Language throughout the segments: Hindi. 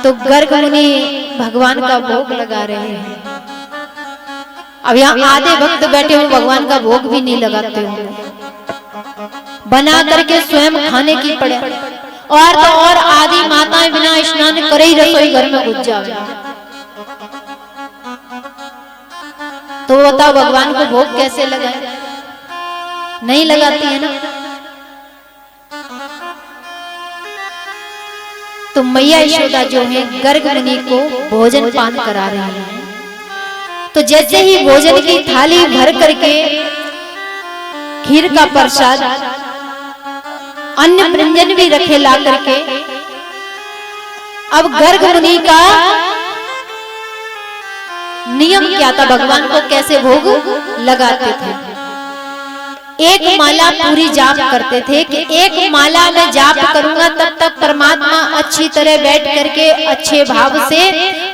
तो गर्ग मुनि भगवान का भोग लगा रहे हैं। अब यहाँ आधे भक्त बैठे हुए भगवान का भोग भी नहीं लगाते होंगे, बना करके स्वयं खाने की पड़े, और तो और आदि माताएं बिना स्नान करे ही रसोई घर में घुस जावे। तो बताओ भगवान को भोग कैसे लगाए? नहीं लगाती है ना। तो मैया यशोदा जो है गर्ग मुनि को भोजन पान करा रही है। तो जैसे ही भोजन की थाली भर करके खीर का प्रसाद, अन्य व्यंजन भी रखे ला करके, अब गर्ग मुनि का नियम क्या था, भगवान को कैसे भोग लगाते थे? एक माला पूरी जाप करते थे कि एक माला में जाप करूंगा तब तक परमात्मा अच्छी तरह बैठ करके अच्छे भाव से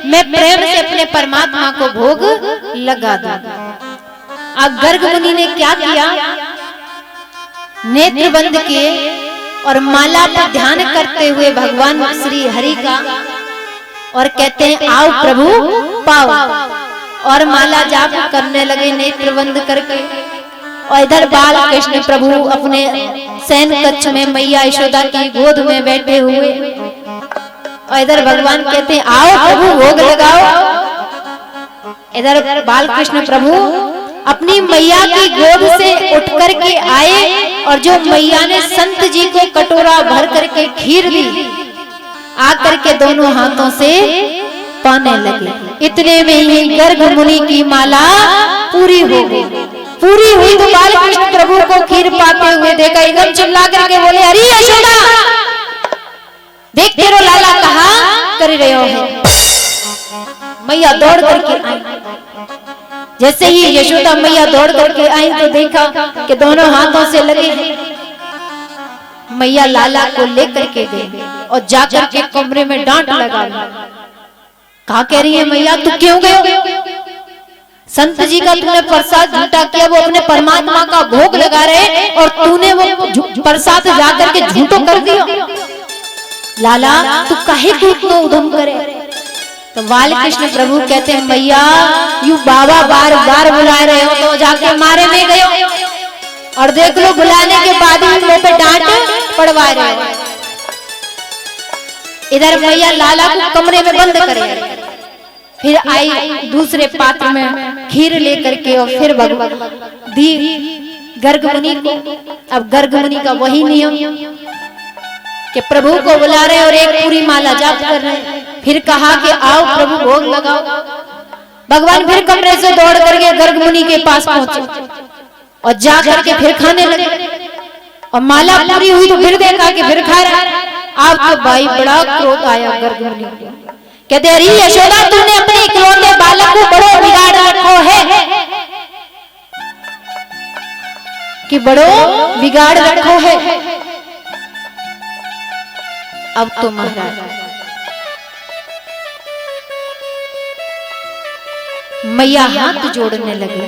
मैं प्रेम से अपने परमात्मा को भोग लगा दूंगा। अब गर्ग मुनि ने क्या किया, नेत्र बंद किए और माला पर ध्यान करते हुए भगवान श्री हरि का, और कहते हैं आओ प्रभु पाओ, और माला जाप करने लगे नेत्र बंद करके। और इधर बाल कृष्ण प्रभु अपने शयन कक्ष में मैया यशोदा की गोद में बैठे हुए, और इधर भगवान कहते हैं आओ प्रभु भोग लगाओ। इधर बाल कृष्ण प्रभु अपनी मैया की गोद से उठ करके आए, और जो मैया ने संत जी को कटोरा भर करके खीर दी, आकर के दोनों हाथों से पाने लगे। इतने में ही गर्ग मुनि की माला पूरी हो गई। पूरी हुई तो बाल कृष्ण प्रभु को खीर पाते हुए देखा, एकदम चिल्ला करके बोले अरे यशोदा देख तेरो लाला कहाँ कर रहे हो। मैया दौड़ करके आई। जैसे ही यशोदा मैया दौड़ करके आई तो देखा कि दोनों हाथों से लगे हैं। मैया लाला को लेकर के गई और जाकर के कमरे में डांट लगा। कहा कह रही है मैया तू क्यों गए? संत जी का तूने प्रसाद झूठा किया, वो अपने परमात्मा का भोग लगा रहे और तूने वो प्रसाद जाकर के झूठो कर दिया। लाला तू काहे को इतना उधम करे? तो बाल कृष्ण प्रभु कहते हैं मैया यू बाबा बार बार बुला रहे हो तो जाके मारे में गए, और देख लो बुलाने के बाद भी मुंह पे डांट पड़वा रहे हो। इधर मैया लाला को कमरे में बंद करे, फिर आई दूसरे पात्र में खीर लेकर के, और फिर भगवान दी गर्ग मुनि को। अब गर्ग मुनि का वही नियम कि प्रभु को बुला रहे और एक पूरी माला जाप कर रहे। फिर कहा कि आओ प्रभु भोग लगाओ। भगवान फिर कमरे से दौड़ करके गर्ग मुनि के पास पहुंचे और जा करके फिर खाने लगे, और माला पूरी हुई तो फिर देखा कि फिर खा रहा। अब तो भाई बड़ा क्रोध आया गर्ग मुनि को। कहते अरे यशोदा तूने अपने इकलौते बालक को बड़ो बिगाड़ रखो है, कि बड़ो बिगाड़ रखो है। अब तो महाराज मैया हाथ जोड़ने लगे,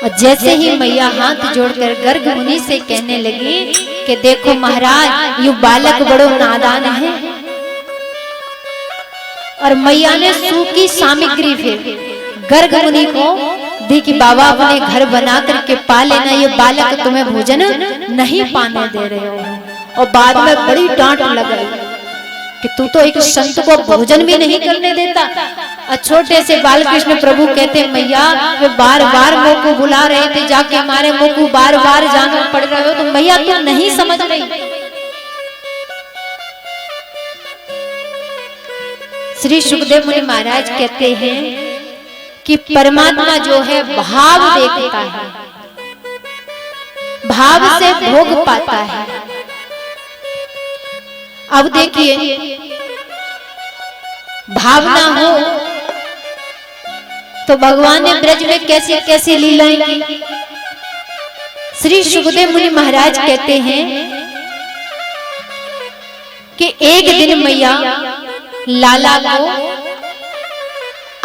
और जैसे ही मैया हाथ जोड़कर गर्ग मुनि से कहने लगी कि देखो महाराज ये बालक बड़ो नादान है, और मैया ने सूखी सामग्री फिर गर्ग मुनि को दी कि बाबा अपने घर बना करके पा लेना, ये बालक तुम्हें भोजन नहीं पाने दे रहे हो। और बाद में बड़ी डांट लगाई कि तू तो एक संत को भोजन भी नहीं करने देता। और छोटे से बाल कृष्ण प्रभु कहते मैया वे बार बार मुंह को बुला रहे थे, जाके हमारे मुंह को बार बार जाना पड़ रहे हो, तो मैया तू नहीं समझ रही। श्री सुखदेव मुनि महाराज कहते हैं कि परमात्मा जो है भाव देखता है, भाव से भोग पाता है। अब देखिए भावना हो तो भगवान ने ब्रज में कैसी कैसी लीलाएं की। श्री सुखदेव मुनि महाराज कहते हैं कि एक दिन मैया लाला को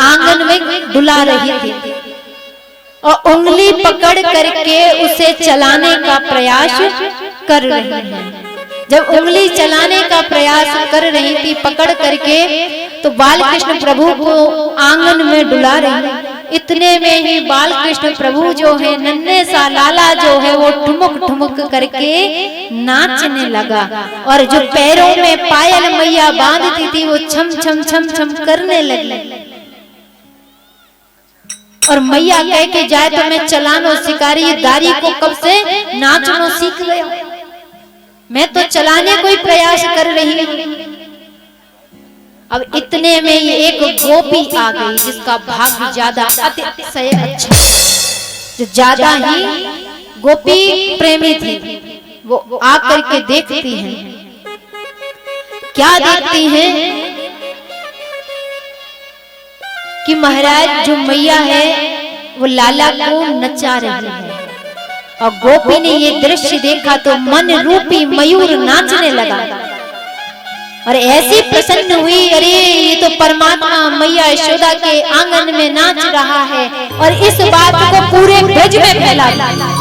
आंगन में डुला रही थी और उंगली पकड़ करके उसे चलाने का प्रयास कर रही है। जब उंगली चलाने का प्रयास कर रही थी पकड़ करके, तो बाल कृष्ण प्रभु को आंगन में डुला रही। इतने में ही बाल कृष्ण प्रभु जो है, नन्हे सा लाला जो है, वो ठुमुक ठुमुक करके नाचने लगा। और जो पैरों में पायल मैया बांधती थी वो छम छम छम छम करने लगी। और मैया कह के जाए तो मैं चलानो सिकारी दारी को कब से नाचनो सीख गया, मैं तो चलाने को ही प्रयास कर रही हूँ। अब इतने में ये एक गोपी आ गई जिसका भाग्य ज्यादा अतिशय अच्छा, जो ज्यादा ही गोपी प्रेमी थी। वो आकर के देखती हैं, क्या देखती हैं कि महाराज जो मैया है वो लाला को नचा रही है। और गोपी ने ये दृश्य देखा तो मन रूपी मयूर नाचने लगा और ऐसी प्रसन्न हुई, अरे ये तो परमात्मा मैया यशोदा के आंगन में नाच रहा है। और इस बात को पूरे ब्रज में फैला दिया।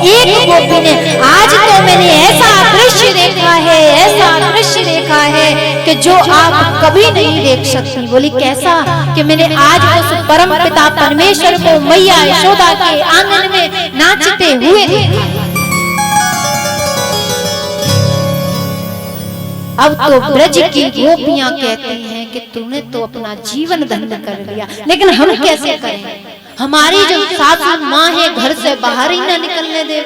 एक गोपी ने, आज तो मैंने ऐसा दृश्य देखा है, ऐसा दृश्य देखा है कि जो आप कभी नहीं देख सकती। बोली कैसा? कि मैंने आज उस परम पिता परमेश्वर को मैया यशोदा के आंगन में नाचते हुए देखा। अब तो ब्रज की गोपियां कहती हैं कि तूने तो अपना जीवन धन्य कर लिया, लेकिन हम कैसे करें? हमारी जो सासू माँ है घर से बाहर ही ना निकलने दे।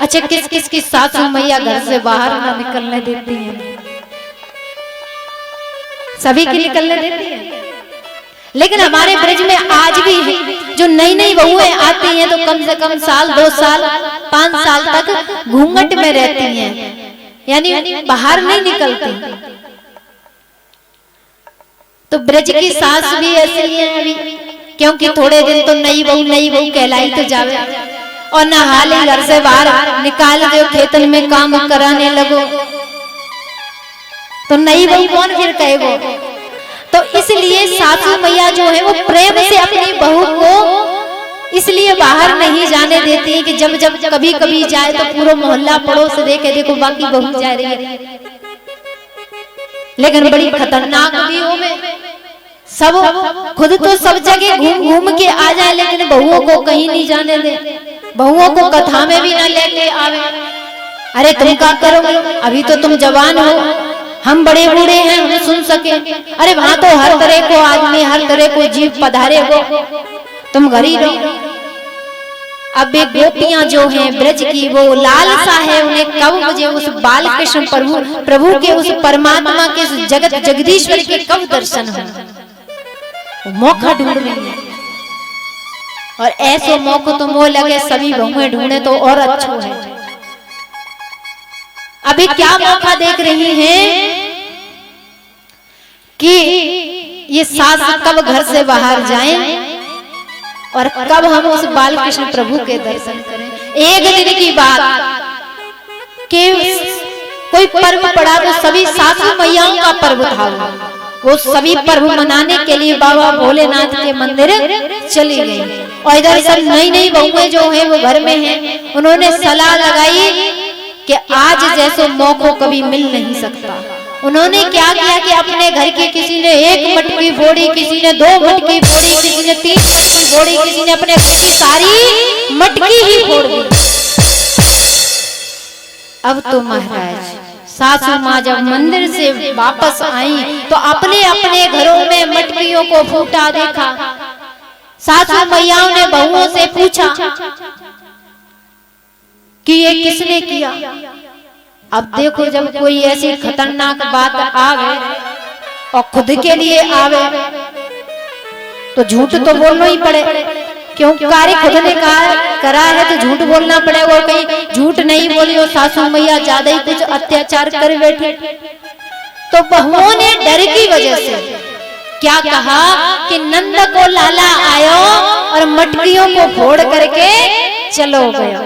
अच्छा, किस किस की सासू मैया घर से बाहर ना निकलने देती हैं? सभी की निकलने देती हैं। लेकिन हमारे ब्रज में आज भी जो नई नई बहुएं आती हैं तो कम से कम साल 2 साल 5 साल तक घूंघट में रहती हैं, यानी बाहर नहीं निकलती। तो ब्रज की सास भी ऐसी है अभी, क्योंकि थोड़े दिन तो नई बहू कहलाई तो जावे, और न हाल ही घर से बाहर निकाल दो, खेतन में काम कराने लगो तो नई बहू कौन फिर कहेगो। तो इसलिए सासू मैया जो है वो प्रेम से अपनी बहू को इसलिए बाहर नहीं जाने देती है कि जब जब कभी कभी जाए तो पूरा मोहल्ला पड़ोस देखे, देखो बाकी बहू जा रही है। लेकिन बड़ी खतरनाक भी हो में सब खुद तो सब जगह घूम घूम के आ जाए, लेकिन बहुओं को कहीं नहीं जाने दे, बहुओं को कथा में भी ना लेके आवे। अरे तुम क्या करोगे, अभी तो तुम जवान हो, हम बड़े बूढ़े हैं, हम सुन सके। अरे वहां तो हर तरह को आदमी, हर तरह को जीव पधारे हो, तुम घर ही रहो। अब एक गोपियां जो हैं ब्रज की, वो लालसा है उन्हें कब मुझे उस बाल कृष्ण प्रभु के, उस परमात्मा के, उस जगत जगदीश्वर के कब दर्शन हो, मौका ढूंढ रही है। और ऐसे मौका तो मोह लगे सभी बहुएं ढूंढे तो और अच्छा है। अभी क्या मौका देख रही हैं कि ये सास कब घर से बाहर जाएं और कब हम उस बाल कृष्ण प्रभु के दर्शन करें। एक दिन की बात कि कोई पर्व पड़ा तो सभी सासू मैयाओं का पर्व था, वो सभी पर्व मनाने के लिए बाबा भोलेनाथ के मंदिर चली गई। और इधर सब नई नई बहुएं जो है वो घर में हैं, उन्होंने सलाह लगाई कि आज जैसे मौका कभी मिल नहीं सकता। उन्होंने क्या किया कि अपने घर के किसी ने 1 मटकी फोड़ी, किसी ने 2 मटकी फोड़ी, किसी ने 3 मटकी फोड़ी, किसी ने अपने घर की सारी मटकी ही फोड़ दी। अब तो महाराज सासू माँ जब मंदिर से वापस आई तो अपने अपने घरों में मटकियों को फूटा देखा। सासू मैयाओं ने बहुओं से पूछा कि ये किसने किया। अब देखो, जब कोई ऐसी खतरनाक बात आवे और खुद के लिए आवे तो झूठ तो बोलना ही पड़े, क्यों कार्य खुद ने करा है तो झूठ बोलना पड़ेगा। और कहीं झूठ नहीं बोली और सासू मैया ज्यादा ही कुछ अत्याचार कर बैठे तो बहुओं ने डर की वजह से क्या कहा कि नंद को लाला आयो और मटकियों को फोड़ करके चलो गया।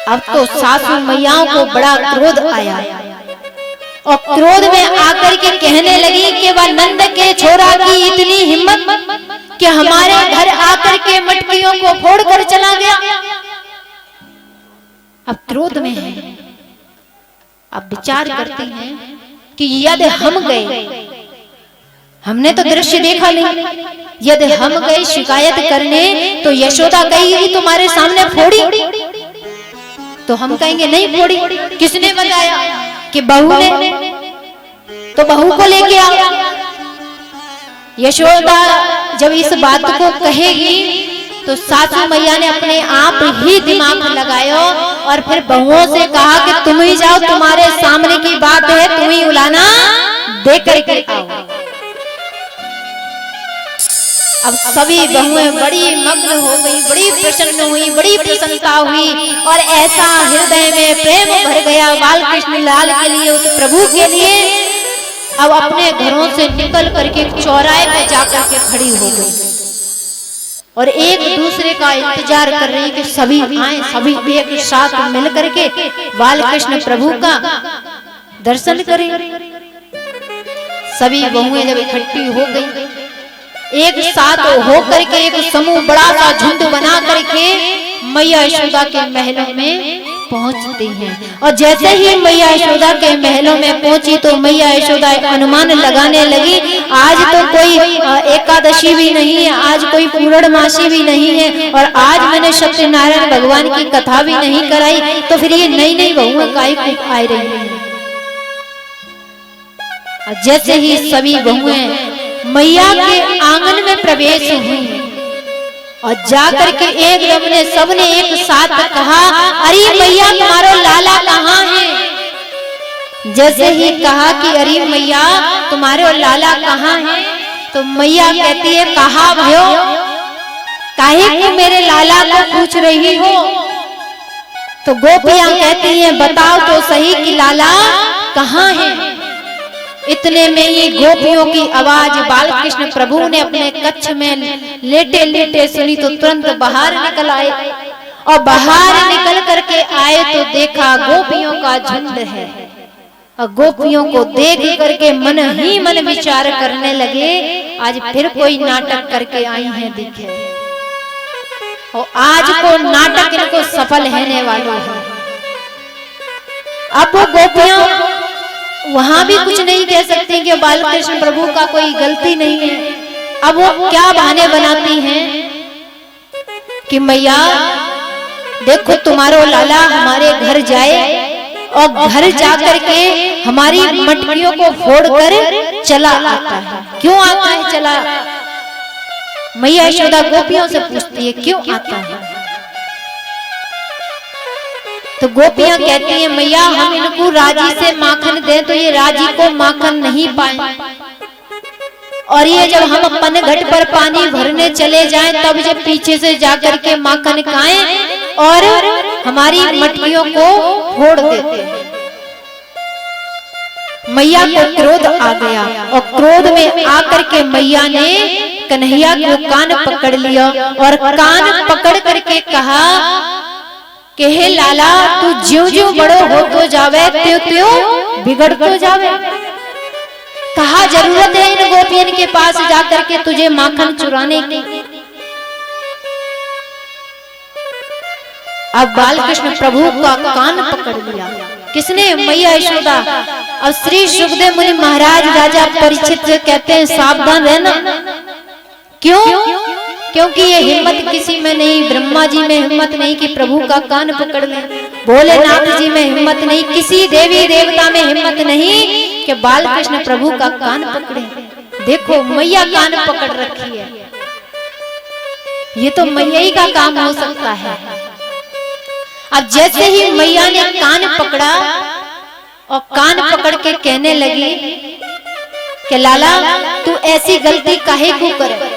अब तो सासू मैयाओं को बड़ा क्रोध आया और क्रोध में आकर के कहने लगी कि वह नंद के छोरा की इतनी हिम्मत कि हमारे घर आकर के मटकियों को फोड़ कर चला गया। अब क्रोध में है। अब विचार करते हैं कि यदि हम गए, हमने तो दृश्य देखा नहीं, यदि हम गए शिकायत करने तो यशोदा कहेगी तुम्हारे सामने फोड़ी, तो हम कहेंगे नहीं फोड़ी, किसने बताया कि बहू ने, तो बहू को लेके आओ। यशोदा जब इस बात को कहेगी तो सासू मैया ने अपने आप ही दिमाग लगाया और फिर बहुओं से कहा कि तुम ही जाओ, तुम्हारे सामने की बात है, तुम ही उलाना दे करके आओ। अब सभी बहुएं बड़ी मग्न हो गई, बड़ी प्रसन्न हुई, बड़ी प्रसन्नता हुई और ऐसा हृदय में प्रेम भर गया बाल कृष्ण लाल के लिए, उस प्रभु के लिए। अब अपने घरों से निकल करके चौराहे पे जाकर के खड़ी हो गई और एक दूसरे का इंतजार कर रही कि सभी आए, सभी एक साथ मिल करके बाल कृष्ण प्रभु का दर्शन करें। सभी बहुएं जब इकट्ठी हो गई, एक साथ हो करके एक समूह बड़ा सा झुंड बना करके मैया यशोदा के महलों में पहुंचती हैं। और जैसे ही मैया यशोदा के महलों में पहुंची तो मैया यशोदा अनुमान लगाने लगी, आज तो कोई एकादशी भी नहीं है, आज कोई पूर्णमासी भी नहीं है और आज मैंने सत्यनारायण भगवान की कथा भी नहीं कराई, तो फिर ये नई नई बहुएं काहे को आ रही है। जैसे ही सभी बहुएं मैया के आंगन में प्रवेश हुई और जाकर के एकदम ने सबने एक साथ कहा, अरे मैया तुम्हारा लाला कहाँ है। जैसे ही कहा कि अरे मैया तुम्हारे लाला कहाँ है, तो मैया कहती है कहा भयो, काहे को मेरे लाला को पूछ रही हो। तो गोपियां कहती हैं बताओ तो सही कि लाला कहाँ है। इतने में ही गोपियों की आवाज बाल कृष्ण प्रभु ने अपने कच्छ में लेटे लेटे सुनी तो तुरंत बाहर निकल आए और बाहर निकल करके आए तो देखा गोपियों का झुंड है। और गोपियों को देख करके मन ही मन विचार करने लगे, आज फिर कोई नाटक करके आई हैं दिखे और आज को नाटक इनको सफल होने वाला है। अब वो गोपियां वहां भी कुछ नहीं कह सकती कि बाल कृष्ण प्रभु का कोई गलती नहीं है। अब वो क्या बहाने बनाती हैं कि मैया देखो तुम्हारा लाला हमारे घर जाए और घर जाकर के हमारी मटकियों को फोड़कर चला आता है। क्यों आता है चला? मैया यशोदा गोपियों से पूछती है क्यों आता है। तो गोपियां कहती हैं मैया हम इनको राजी से माखन दें तो ये राजी को माखन नहीं पाए, और ये जब हम अपन घट पर पानी भरने चले जाएं तब जब पीछे से जाकर के माखन खाएं और हमारी मटकियों को फोड़ देते हैं। मैया को क्रोध आ गया और क्रोध में आकर के मैया ने कन्हैया को कान पकड़ लिया और कान पकड़ करके कहा कि हे लाला तू ज्यों ज्यों बड़ो हो तो जावे त्यों त्यों बिगड़ तो जावे। कहा जरूरत है इन गोपियन के पास जाकर के तुझे माखन चुराने की। अब बाल कृष्ण प्रभु का कान पकड़ लिया किसने? मैया यशोदा। अब श्री सुखदेव मुनि महाराज राजा परीक्षित से कहते हैं सावधान रहना। क्यों? क्योंकि ये हिम्मत किसी में नहीं, ब्रह्मा जी में हिम्मत नहीं कि प्रभु का कान पकड़ ले, भोलेनाथ जी में हिम्मत नहीं, किसी देवी देवता में हिम्मत नहीं कि बाल कृष्ण प्रभु का कान पकड़े। देखो मैया कान पकड़ रखी है, ये तो मैया ही का काम हो सकता है। अब जैसे ही मैया ने कान पकड़ा और कान पकड़ के कहने लगी कि लाला तू ऐसी गलती काहे को करे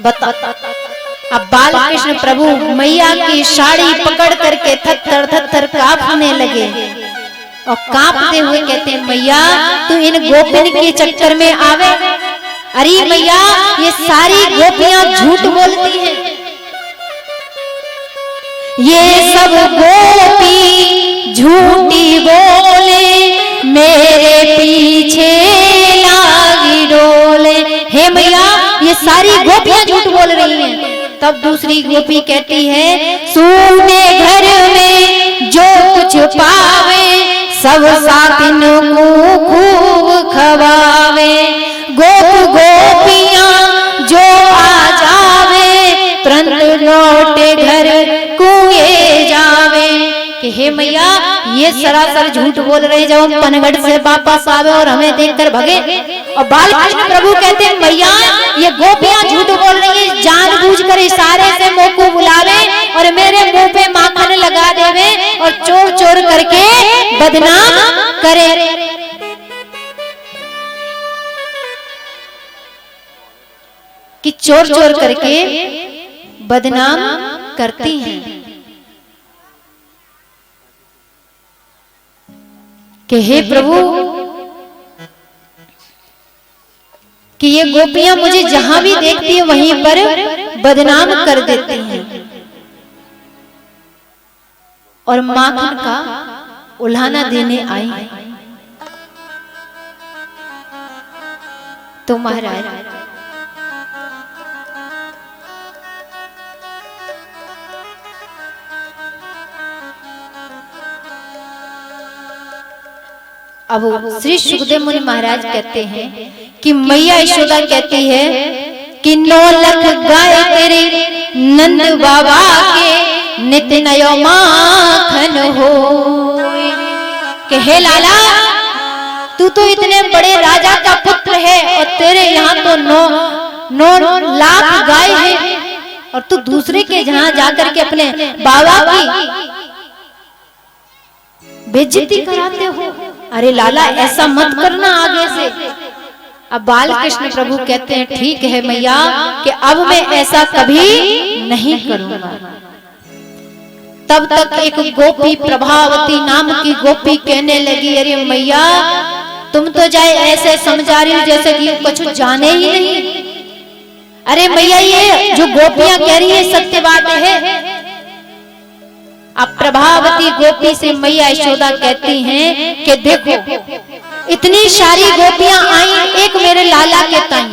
बता। अब बाल कृष्ण प्रभु मैया की साड़ी पकड़ करके थर थर कांपने लगे और कांपते हुए कहते हैं मैया तू इन गोपिन के चक्कर में आवे। अरे मैया ये सारी गोपियां झूठ बोलती हैं, ये सब गोपी झूठी बोले मेरे पीछे लागी डोले। हे मैया ये सारी गोपियां झूठ बोल रही हैं। तब दूसरी गोपी कहती है, सूने घर में जो कुछ पावे सब साथिन को खूब खवावे। गोप गोपियां जो आ जावे तुरंत लौटे घर कुए जावे। कि हे मैया ये सरासर झूठ बोल रहे, जब हम पनगढ़ से वापस आवे और हमें देखकर भगे। और बालकृष्ण प्रभु कहते हैं, मैया ये गोपियां झूठ बोल रही है, जानबूझकर इशारे से मुंह को बुलावे और मेरे मुंह पे माखन लगा देवे और चोर चोर करके बदनाम करे। कि चोर चोर करके बदनाम करती हैं। कि हे प्रभु कि ये गोपियां मुझे जहां भी देखती है वहीं पर बदनाम कर देती हैं और माखन का उल्हाना देने आई। तो महाराज अब श्री सुखदेव मुनि महाराज कहते हैं कि मैया यशोदा कहती है कि 9 लाख गाय तेरे नंद बाबा के नित नयो माखन हो। कि हे लाला तू तो इतने बड़े राजा का पुत्र है और तेरे यहाँ तो 9 लाख गाय है और तू दूसरे के जहाँ जाकर के अपने बाबा की बेइज्जती कराते हो। अरे लाला ऐसा मत करना आगे से। अब बालकृष्ण प्रभु कहते हैं, ठीक है मैया कि अब मैं ऐसा कभी नहीं करूंगा। तब तक एक गोपी प्रभावती नाम की गोपी कहने लगी, अरे मैया तुम तो जाए ऐसे समझा रही हो जैसे कि कुछ जाने ही नहीं। अरे मैया ये जो गोपियां कह रही है सत्य बात है। अब प्रभावती गोपी से मैया यशोदा कहती हैं कि देखो इतनी सारी गोपियां आई एक मेरे लाला के तन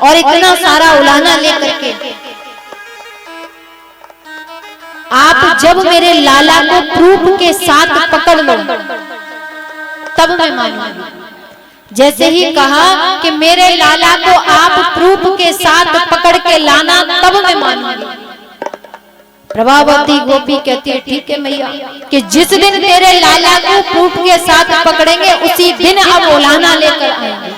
और इतना सारा उलाना लेकर के, आप जब मेरे लाला को प्रूफ के साथ पकड़ लो तब मैं मानूंगी। जैसे ही कहा कि मेरे लाला को आप प्रूफ के साथ पकड़ के लाना तब मैं मानूंगी। प्रभावती गोपी कहती है, ठीक है मैया कि जिस दिन तेरे लाला को प्रूफ के साथ पकड़ेंगे उसी दिन अब उलाना लेकर आएंगे।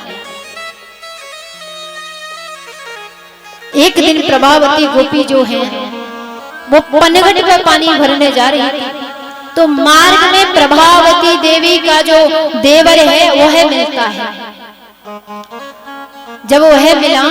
एक दिन प्रभावती गोपी जो है वो पनघट पे पानी भरने जा रही थी, तो मार्ग में प्रभावती देवी का जो देवर है वह मिलता है। जब वह मिला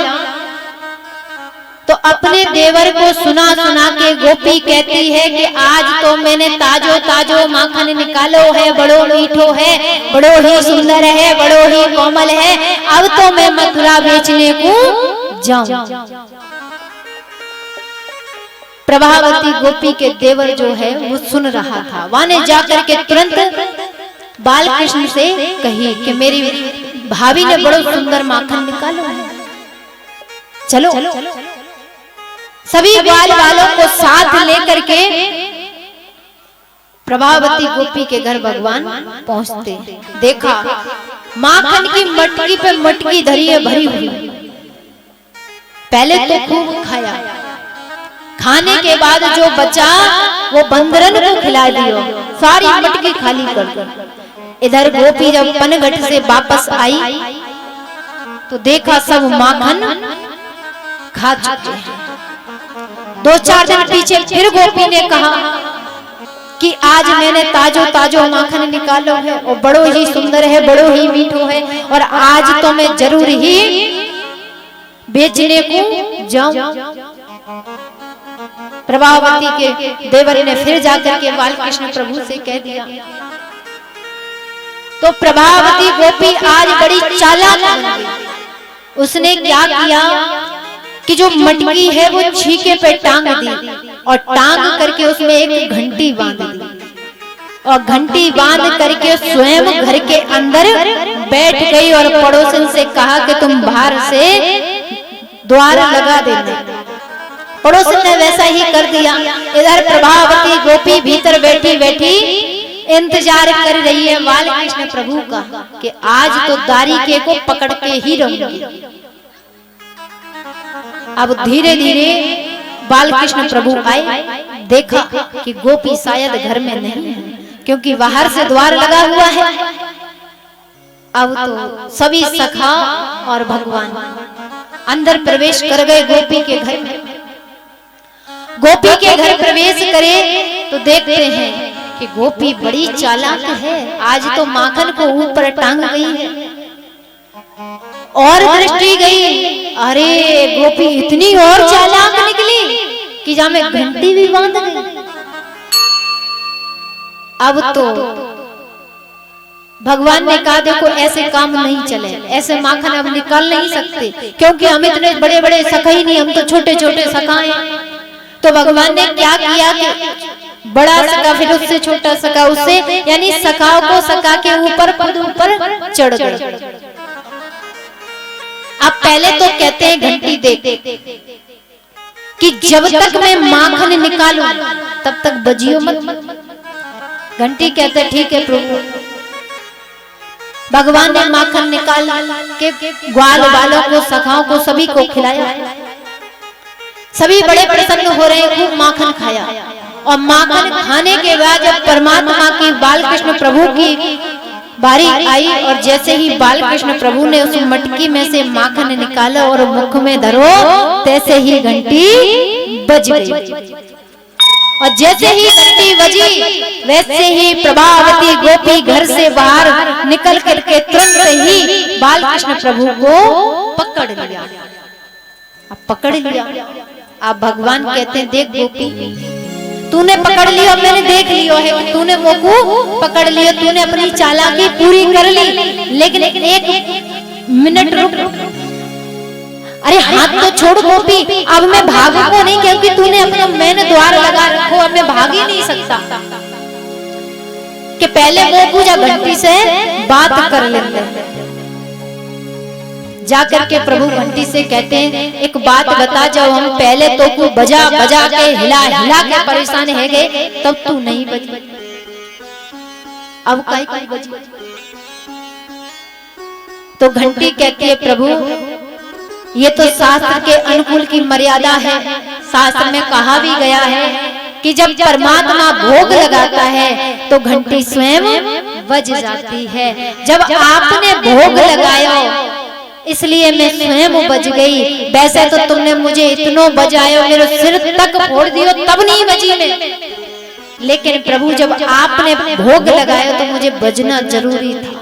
तो अपने देवर को सुना सुना के गोपी कहती है कि आज तो मैंने ताजो ताजो माखन निकालो है, बड़ो मीठो है, बड़ो ही सुंदर है, बड़ो ही कोमल है, अब तो मैं मथुरा बेचने को जाऊं। प्रभावती गोपी के देवर जो है वो सुन रहा था, वहां जाकर के तुरंत बालकृष्ण से कही कि मेरी भाभी ने बड़ो सुंदर माखन निकालो है, चलो। सभी ग्वाल वालों को साथ लेकर के प्रभावती गोपी के घर भगवान पहुंचते। देखा माखन की मटकी पे मटकी धरी है भरी हुई। पहले तो खूब खाया, खाने के बाद जो बचा वो बंदरन को खिला दियो, सारी मटकी खाली कर दो। इधर गोपी जब पनघट से वापस आई तो देखा सब माखन खा चुके हैं। 2-4 दिन पीछे फिर गोपी ने कहा कि आज मैंने ताजो ताजो माखन निकालो है और बड़ो ही सुंदर है, बड़ो ही मीठो है, और आज तो मैं जरूर ही बेचने को जाऊं। प्रभावती के देवर ने फिर जाकर के बालकृष्ण प्रभु से कह दिया। तो प्रभावती गोपी आज बड़ी चालाक बन गई। उसने क्या किया कि जो मटकी है वो छीके पे टांग दी और टांग करके उसमें एक घंटी बांध दी और घंटी बांध करके स्वयं घर के अंदर बैठ गई और पड़ोसन से कहा कि तुम बाहर से द्वार लगा देना। पड़ोसन ने वैसा ही कर दिया। इधर प्रभावती गोपी भीतर बैठी बैठी इंतजार कर रही है बाल कृष्ण प्रभु का कि आज तो दारिके को पकड़ के ही रहूंगी। अब धीरे धीरे बाल कृष्ण प्रभु आए, देखा कि गोपी शायद घर में नहीं है, क्योंकि बाहर से द्वार लगा हुआ है। अब तो सभी सखा और भगवान अंदर प्रवेश कर गए गोपी के घर में। गोपी के घर प्रवेश करे तो देखते हैं कि गोपी बड़ी चालाक है, आज तो माखन को ऊपर टांग गई है। और दृष्टि गई, अरे गोपी इतनी और चालाक निकली कि जहां में घंटी भी बांध गई। अब तो भगवान ने कहा देखो ऐसे काम नहीं चले, ऐसे माखन अब निकाल नहीं सकते, क्योंकि हम इतने बड़े बड़े सखा ही नहीं, हम तो छोटे छोटे सखा हैं। तो भगवान ने क्या किया कि बड़ा सखा फिर उससे छोटा सखा, उससे यानी सखाओं को सखा के ऊपर खुद ऊपर चढ़ गए। अब पहले तो कहते हैं घंटी दे कि जब तक मैं माखन निकालूं तब तक बजियो मत। घंटी कहते ठीक है प्रभु। भगवान ने माखन निकाल के ग्वाल वालों को सखाओं को सभी को खिलाया। सभी बड़े प्रसन्न हो रहे, खूब माखन खाया। और माखन खाने के बाद जब परमात्मा की बाल कृष्ण प्रभु की बारी आई और जैसे ही बाल कृष्ण प्रभु ने उस मटकी में से माखन निकाला और मुख में धरो, तैसे ही घंटी बज गई। और जैसे ही घंटी बजी वैसे ही प्रभावती गोपी घर से बाहर निकल करके तुरंत ही बाल कृष्ण प्रभु को पकड़ लिया। अब पकड़ लिया। अब भगवान कहते हैं देख गोपी, तूने पकड़ लिया, मैंने देख लियो है कि तूने मोको पकड़ लिया, तूने अपनी चालाकी पूरी कर ली, लेकिन एक मिनट रुक। अरे हाथ तो छोड़ गोपी, अब मैं भागूंगा नहीं, क्योंकि तूने अपना मैंने द्वार लगा रखो, अब मैं भाग ही नहीं सकता। कि पहले वो पूजा घंटी से बात कर लेते। जाकर के प्रभु घंटी से कहते हैं एक बात बता, जब हम पहले तो को बजा बजा के हिला हिला के परेशान है गए, तब तू नहीं बजी, अब काहे को बजी? तो घंटी कहती है प्रभु ये तो शास्त्र के अनुकूल की मर्यादा है। शास्त्र में कहा भी गया है कि जब परमात्मा भोग लगाता है तो घंटी स्वयं बज जाती है। जब आपने भोग लगाया इसलिए मैं स्वयं बज गई, वैसे तो तुमने मुझे इतनो बजायो, मेरे सिर तक फोड़ दियो तब नहीं बजी मैं, लेकिन प्रभु जब आपने भोग लगाया तो मुझे बजना जरूरी था।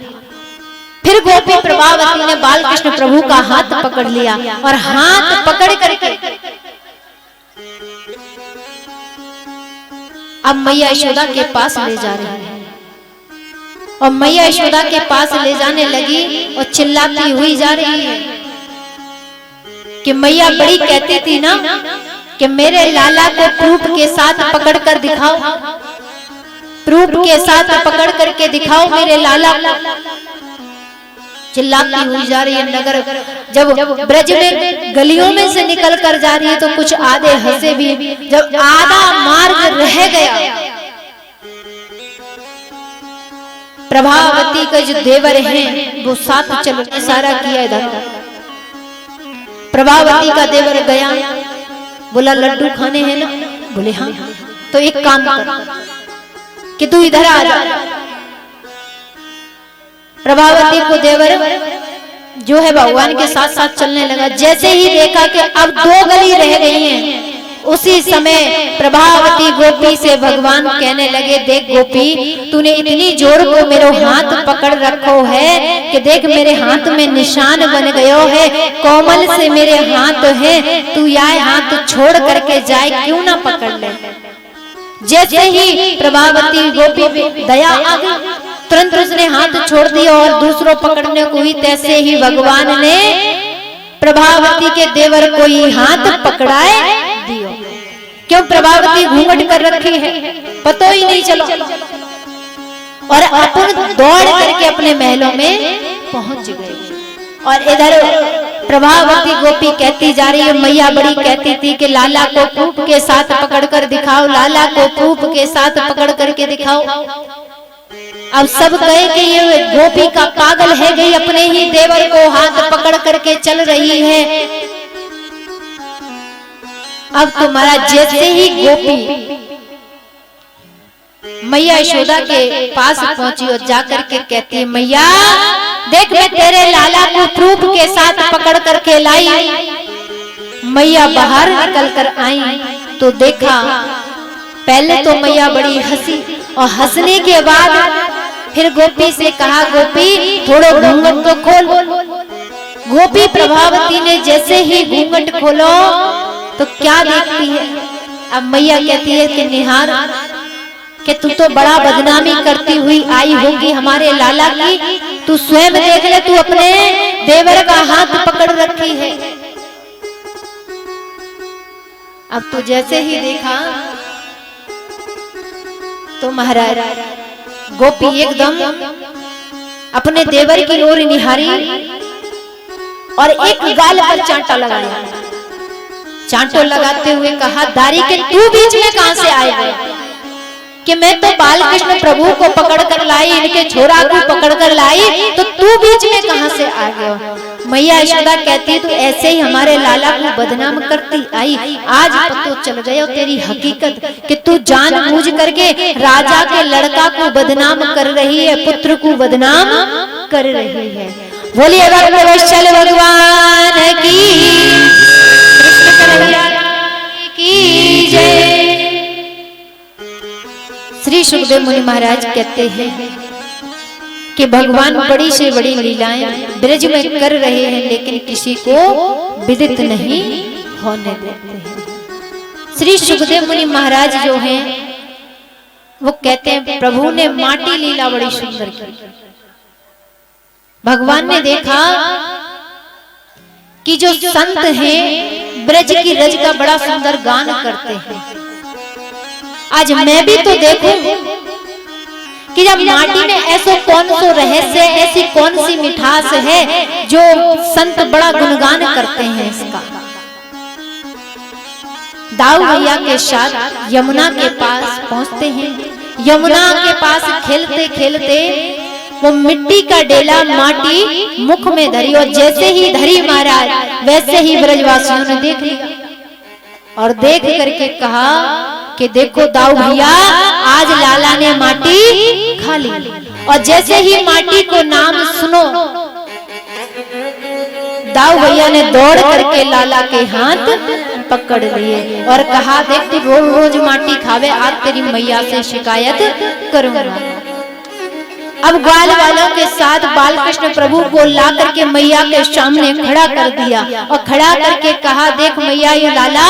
फिर गोपी प्रभावती ने बाल कृष्ण प्रभु का हाथ पकड़ लिया और हाथ पकड़ करके अब मैया यशोदा के पास ले जा रही है। और मैया यशोदा के पास ले जाने लगी और चिल्लाती हुई जा रही है कि मैया बड़ी कहती थी ना कि मेरे लाला को प्रूफ के साथ पकड़ कर दिखाओ, प्रूफ के साथ पकड़ करके दिखाओ मेरे लाला को। चिल्लाती हुई जा रही है। नगर जब ब्रज में गलियों में से निकल कर जा रही है तो कुछ आधे हंसे भी। जब आधा मार्ग रह गया, प्रभावती का जो देवर हैं वो साथ चलो, इशारा किया इधर। प्रभावती का देवर गया, बोला लड्डू खाने हैं ना? बोले हाँ। तो एक काम कर कि तू इधर आ जा। प्रभावती को देवर जो है भगवान के साथ साथ चलने लगा। जैसे ही देखा कि अब 2 गली रह गई हैं, उसी समय प्रभावती गोपी से भगवान कहने लगे देख गोपी, तूने इतनी जोर को मेरे हाथ पकड़ रखो है कि देख मेरे हाथ में निशान बन गयो है, कोमल से मेरे हाथ है, तू यह हाथ छोड़ करके जाए क्यों ना पकड़ ले। जैसे ही प्रभावती गोपी पे दया आ गई, तुरंत उसने हाथ छोड़ दिया और दूसरों पकड़ने को हुई। तैसे ही भगवान ने प्रभावती के देवर को ही हाथ पकड़ाए दियो। क्यों? प्रभावती घूंघट कर रखी है, पता ही नहीं चलो। और अपन दौड़ करके अपने महलों में पहुंच गए। और इधर प्रभावती गोपी कहती जा रही है, मैया बड़ी कहती थी कि लाला को फूप के साथ पकड़कर दिखाओ, लाला को फूप के साथ पकड़ करके दिखाओ। अब सब कहे कि ये गोपी का पागल है गई, अपने ही देवर को हाथ पकड़ करके चल रही है। अब तुम्हारा जैसे ही गोपी मैया यशोदा के पास पहुंची और जाकर के कहती है, मैया देख मैं तेरे लाला को फूप के साथ पकड़ करके लाई। मैया बाहर निकल कर आई तो देखा, पहले तो मैया बड़ी हंसी और हंसने के बाद फिर गोपी से कहा, गोपी थोड़ा घूंघट तो खोल। गोपी प्रभावती ने जैसे ही घूंघट खोलो तो क्या देखती है। अब मैया कहती है कि निहार कि तू तो बड़ा बदनामी करती हुई आई होगी हमारे लाला की, तू स्वयं देख ले, तू अपने देवर का हाथ पकड़ रखी है। अब तो जैसे ही देखा तो महाराज गोपी एकदम अपने देवर की ओर निहारी और एक गाल पर चांटा लगाया। चांटो लगाते हुए कहा, दारी के तू बीच में कहां से आएगा कि मैं तो बालकृष्ण प्रभु को पकड़ कर लाई, इनके छोरा को पकड़ कर लाई, तो तू बीच में कहां से आ गया। मैया यशोदा कहती, तू ऐसे ही हमारे लाला को बदनाम करती आई, आज तो चल गया तेरी हकीकत कि तू जानबूझ करके राजा के लड़का को बदनाम कर रही है, पुत्र को बदनाम कर रही है। बोलिए भक्तवत्सल भगवान की, कृष्ण कन्हैया की जय। श्री सुखदेव मुनि महाराज कहते हैं कि भगवान बड़ी से बड़ी लीलाएं ब्रज में कर रहे हैं, लेकिन किसी को विदित नहीं होने देते हैं। श्री सुखदेव मुनि महाराज जो हैं वो कहते हैं, प्रभु ने माटी लीला बड़ी सुंदर की। भगवान ने देखा कि जो संत हैं ब्रज की रज का बड़ा सुंदर गान करते हैं, आज मैं भी तो देखूं कि जब माटी में ऐसा कौन सा रहस्य, ऐसी कौन सी मिठास है जो संत बड़ा गुणगान करते हैं इसका। दाऊ भैया के साथ यमुना के पास पहुंचते हैं। यमुना के पास खेलते खेलते वो मिट्टी का डेला माटी मुख में धरी, और जैसे ही धरी महाराज वैसे ही ब्रजवासियों ने देख लिया और देख करके कहा कि देखो दाऊ भैया, आज लाला ने माटी खा ली। और जैसे ही माटी को नाम सुनो, दाऊ भैया ने दौड़ करके लाला के हाथ पकड़ लिए और कहा, देख तू रोज रोज माटी खावे, आज तेरी मैया से शिकायत करूंगा। अब ग्वाल वालों के साथ बालकृष्ण प्रभु को ला करके मैया के सामने खड़ा कर दिया और खड़ा करके कहा, देख मैया ये लाला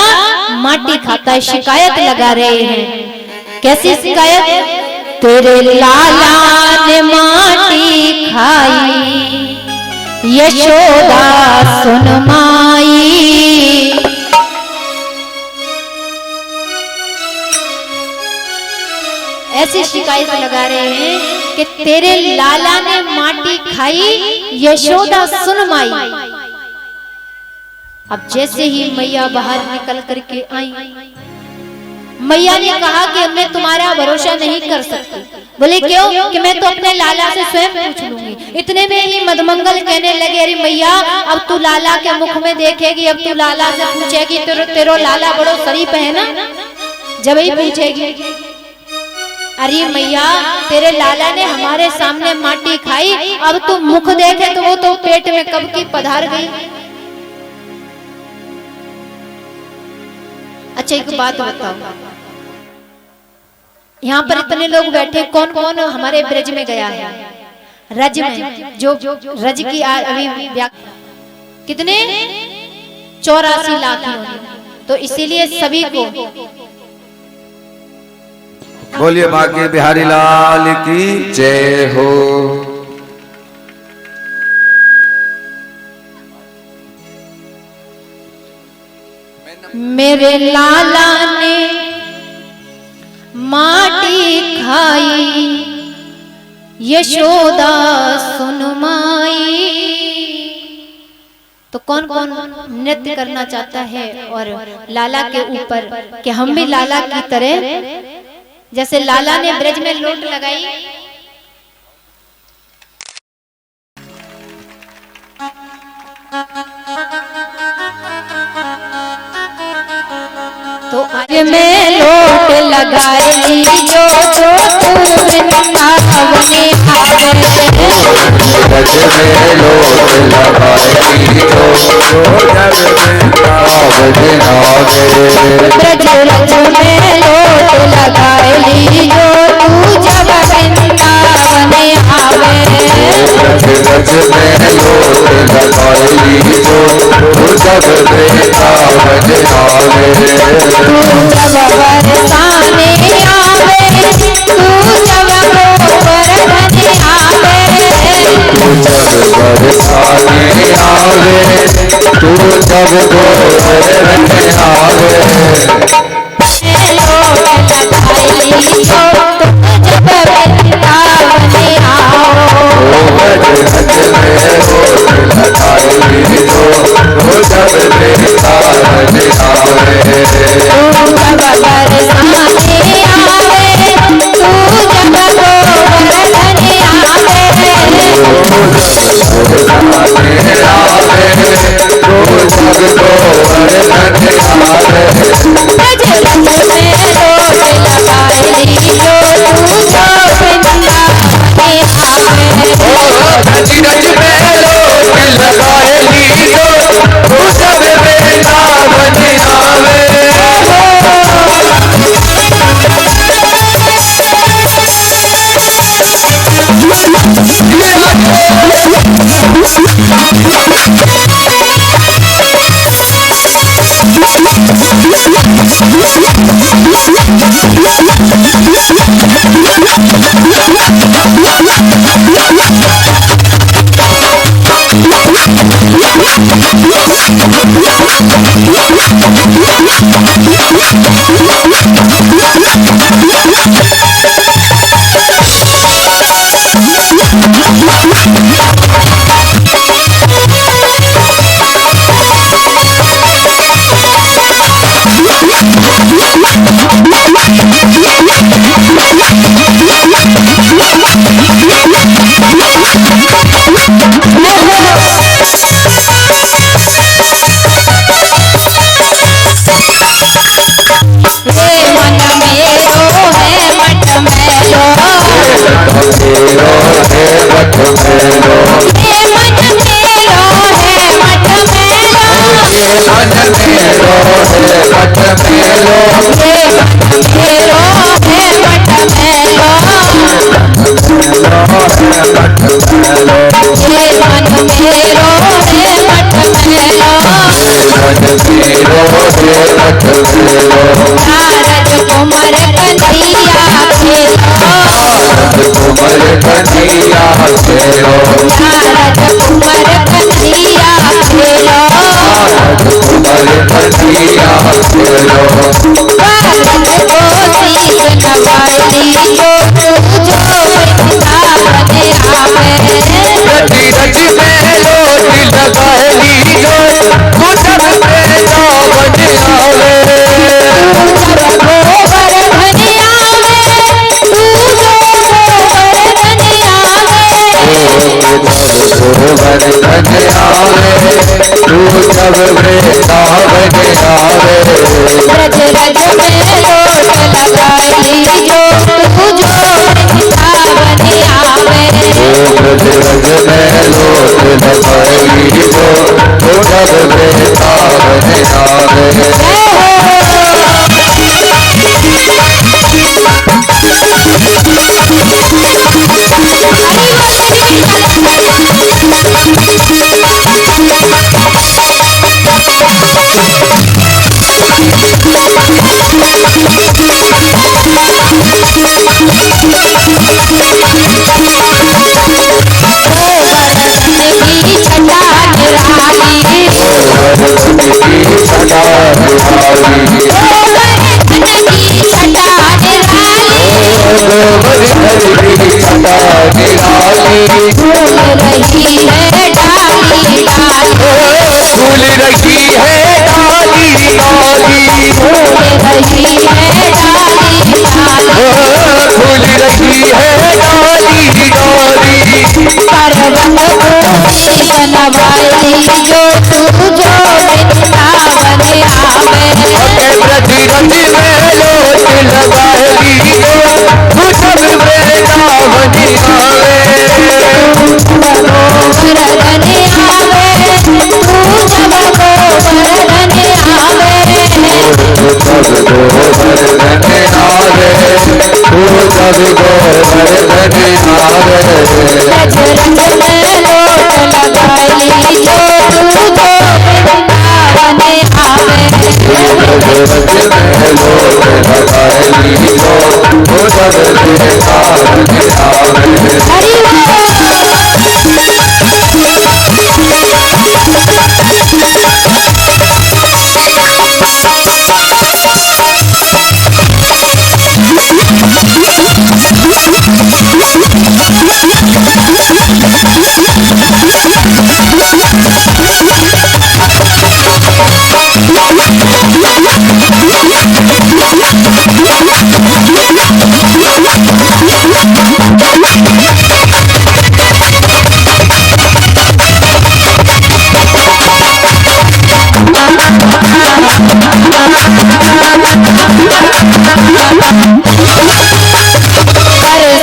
माटी खाता है, शिकायत लगा रहे हैं। कैसी शिकायत? तेरे लाला ने माटी खाई, यशोदा सुन माई। ऐसी शिकायत लगा रहे हैं कि तेरे लाला ने माटी खाई, यशोदा सुन माई। अब जैसे ही मैया बाहर निकल करके आई, मैया ने कहा कि मैं तुम्हारा भरोसा नहीं कर सकती। बोले क्यों? कि मैं तो अपने लाला से स्वयं पूछ लूंगी। इतने में ही मधुमंगल कहने लगे, अरे मैया अब तू लाला के मुख में देखेगी, अब तू लाला से पूछेगी, तेरो लाला बड़ो शरीफ है ना, जब ही पूछेगी। अरे मैया तेरे लाला ने हमारे सामने माटी खाई, अब तू मुख देखे तो वो तो पेट में कब की पधार गई। अच्छा एक बात बताओ, यहाँ पर इतने लोग बैठे, कौन कौन हमारे ब्रज में गया है? रज में, जो रज की अभी कितने 84 लाख, तो इसीलिए सभी को बोलिए बांके बिहारी लाल की जय हो। मेरे लाला ने माटी खाई, यशोदा सुन माई। तो कौन कौन नृत्य करना चाहता है और लाला के ऊपर कि हम भी लाला की तरह, जैसे लाला ने ब्रज में लोट लगाई, तो आज में लोट लगाई जो जो वृंदावने आवे, ब्रज में लोट लगाई जो जो जग वृंदावन आवे, ब्रज रज में लोट लगाई जो तू जब वृंदावन आवे, ब्रज रज में लोट लगाई जो जो जग वृंदावन आवे, तू जब बरसाने आवे, तू जब गोवर्धन आवे, तू जब बरसाने आवे, तू जब गोवर्धन आवे, लोट लगाई जो तू जब वृंदावन आओ, ब्रज रज में लोट लगाई जो जो जग वृंदावन आवे, तू जब बरसाने आवे, तू जब गोवर्धन फूल रही है डाली डाली, फूल रही है डाली डाली, फूल रही है डाली डाली। पर्वत को बनवाई जो तू जो वृंदावन आवे, ब्रज रज में लोट लगाली जो तू जब वृंदावन आवे। गोवर्धन आवे, तू जब गोवर्धन आवे, तू जब गोवर्धन आवे, तू जब गोवर्धन आवे। रज रज में लोट लगाई जो तू जो वृंदावन आवे, रज में लोट लगाली जो तू जब वृंदावन आवे। हरि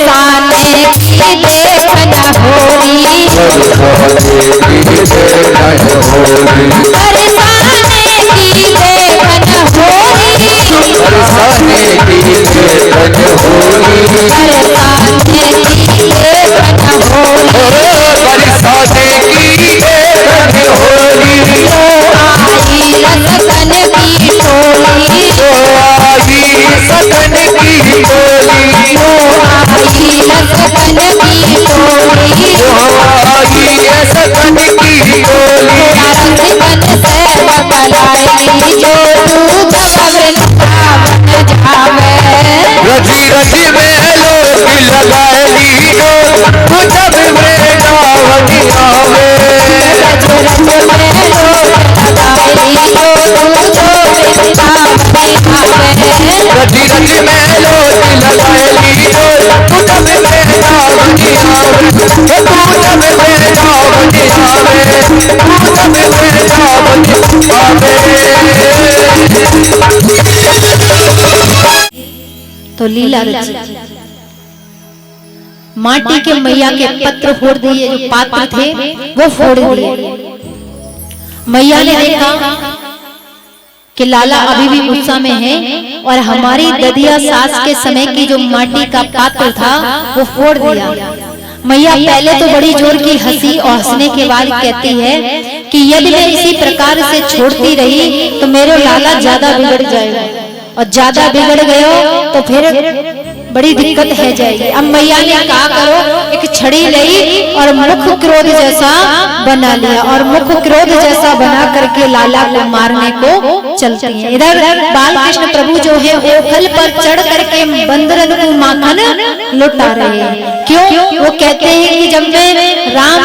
बरसाने की देखन होली, बरसाने की देखन होली, बरसाने की देखन होली, बरसाने की देखन होली, बरसाने की देखन होली, बरसाने की देखन होली। तो आई सतन की टोली, तो आई सतन की टोली, तो आई सतन की टोली, तो आई सतन की टोली। रंगन से बकलाई जो तू जब वृंदावन जावे, रजी रजी में लोग लगाली जो तू जब वृंदावन आवे। रज रज में लोट लगाई जो तू जो वृंदावन आवे, रजी रजी में लोग लगाली जो तू जब वृंदावन आवे। तू जब वृंदावन आवे, तू जब वृंदावन आवे। तो लीला रची। माटी के मैया के पत्र फोड़ दिए, जो पात्र थे वो फोड़ दिए। मैया ने देखा कि लाला अभी भी गुस्सा में है और हमारी ददिया सास के समय की जो माटी का पात्र था वो फोड़ दिया। मैया पहले तो बड़ी जोर की हंसी और हंसने के बाद कहती है कि यदि मैं इसी प्रकार से छोड़ती रही तो मेरे लाला ज्यादा बिगड़ जाएगा, और ज्यादा बिगड़ गयो तो फिर बड़ी दिक्कत है जाएगी। अब मैया ने कहा करो, एक छड़ी ली और मुख क्रोध जैसा बना लिया, और मुख क्रोध जैसा बना करके लाला को मारने को चलती है। इधर बाल कृष्ण प्रभु जो है ओखल पर चढ़ करके बंदरन को माखन लुटा रहे हैं। क्यों? वो कहते हैं कि जब मैं राम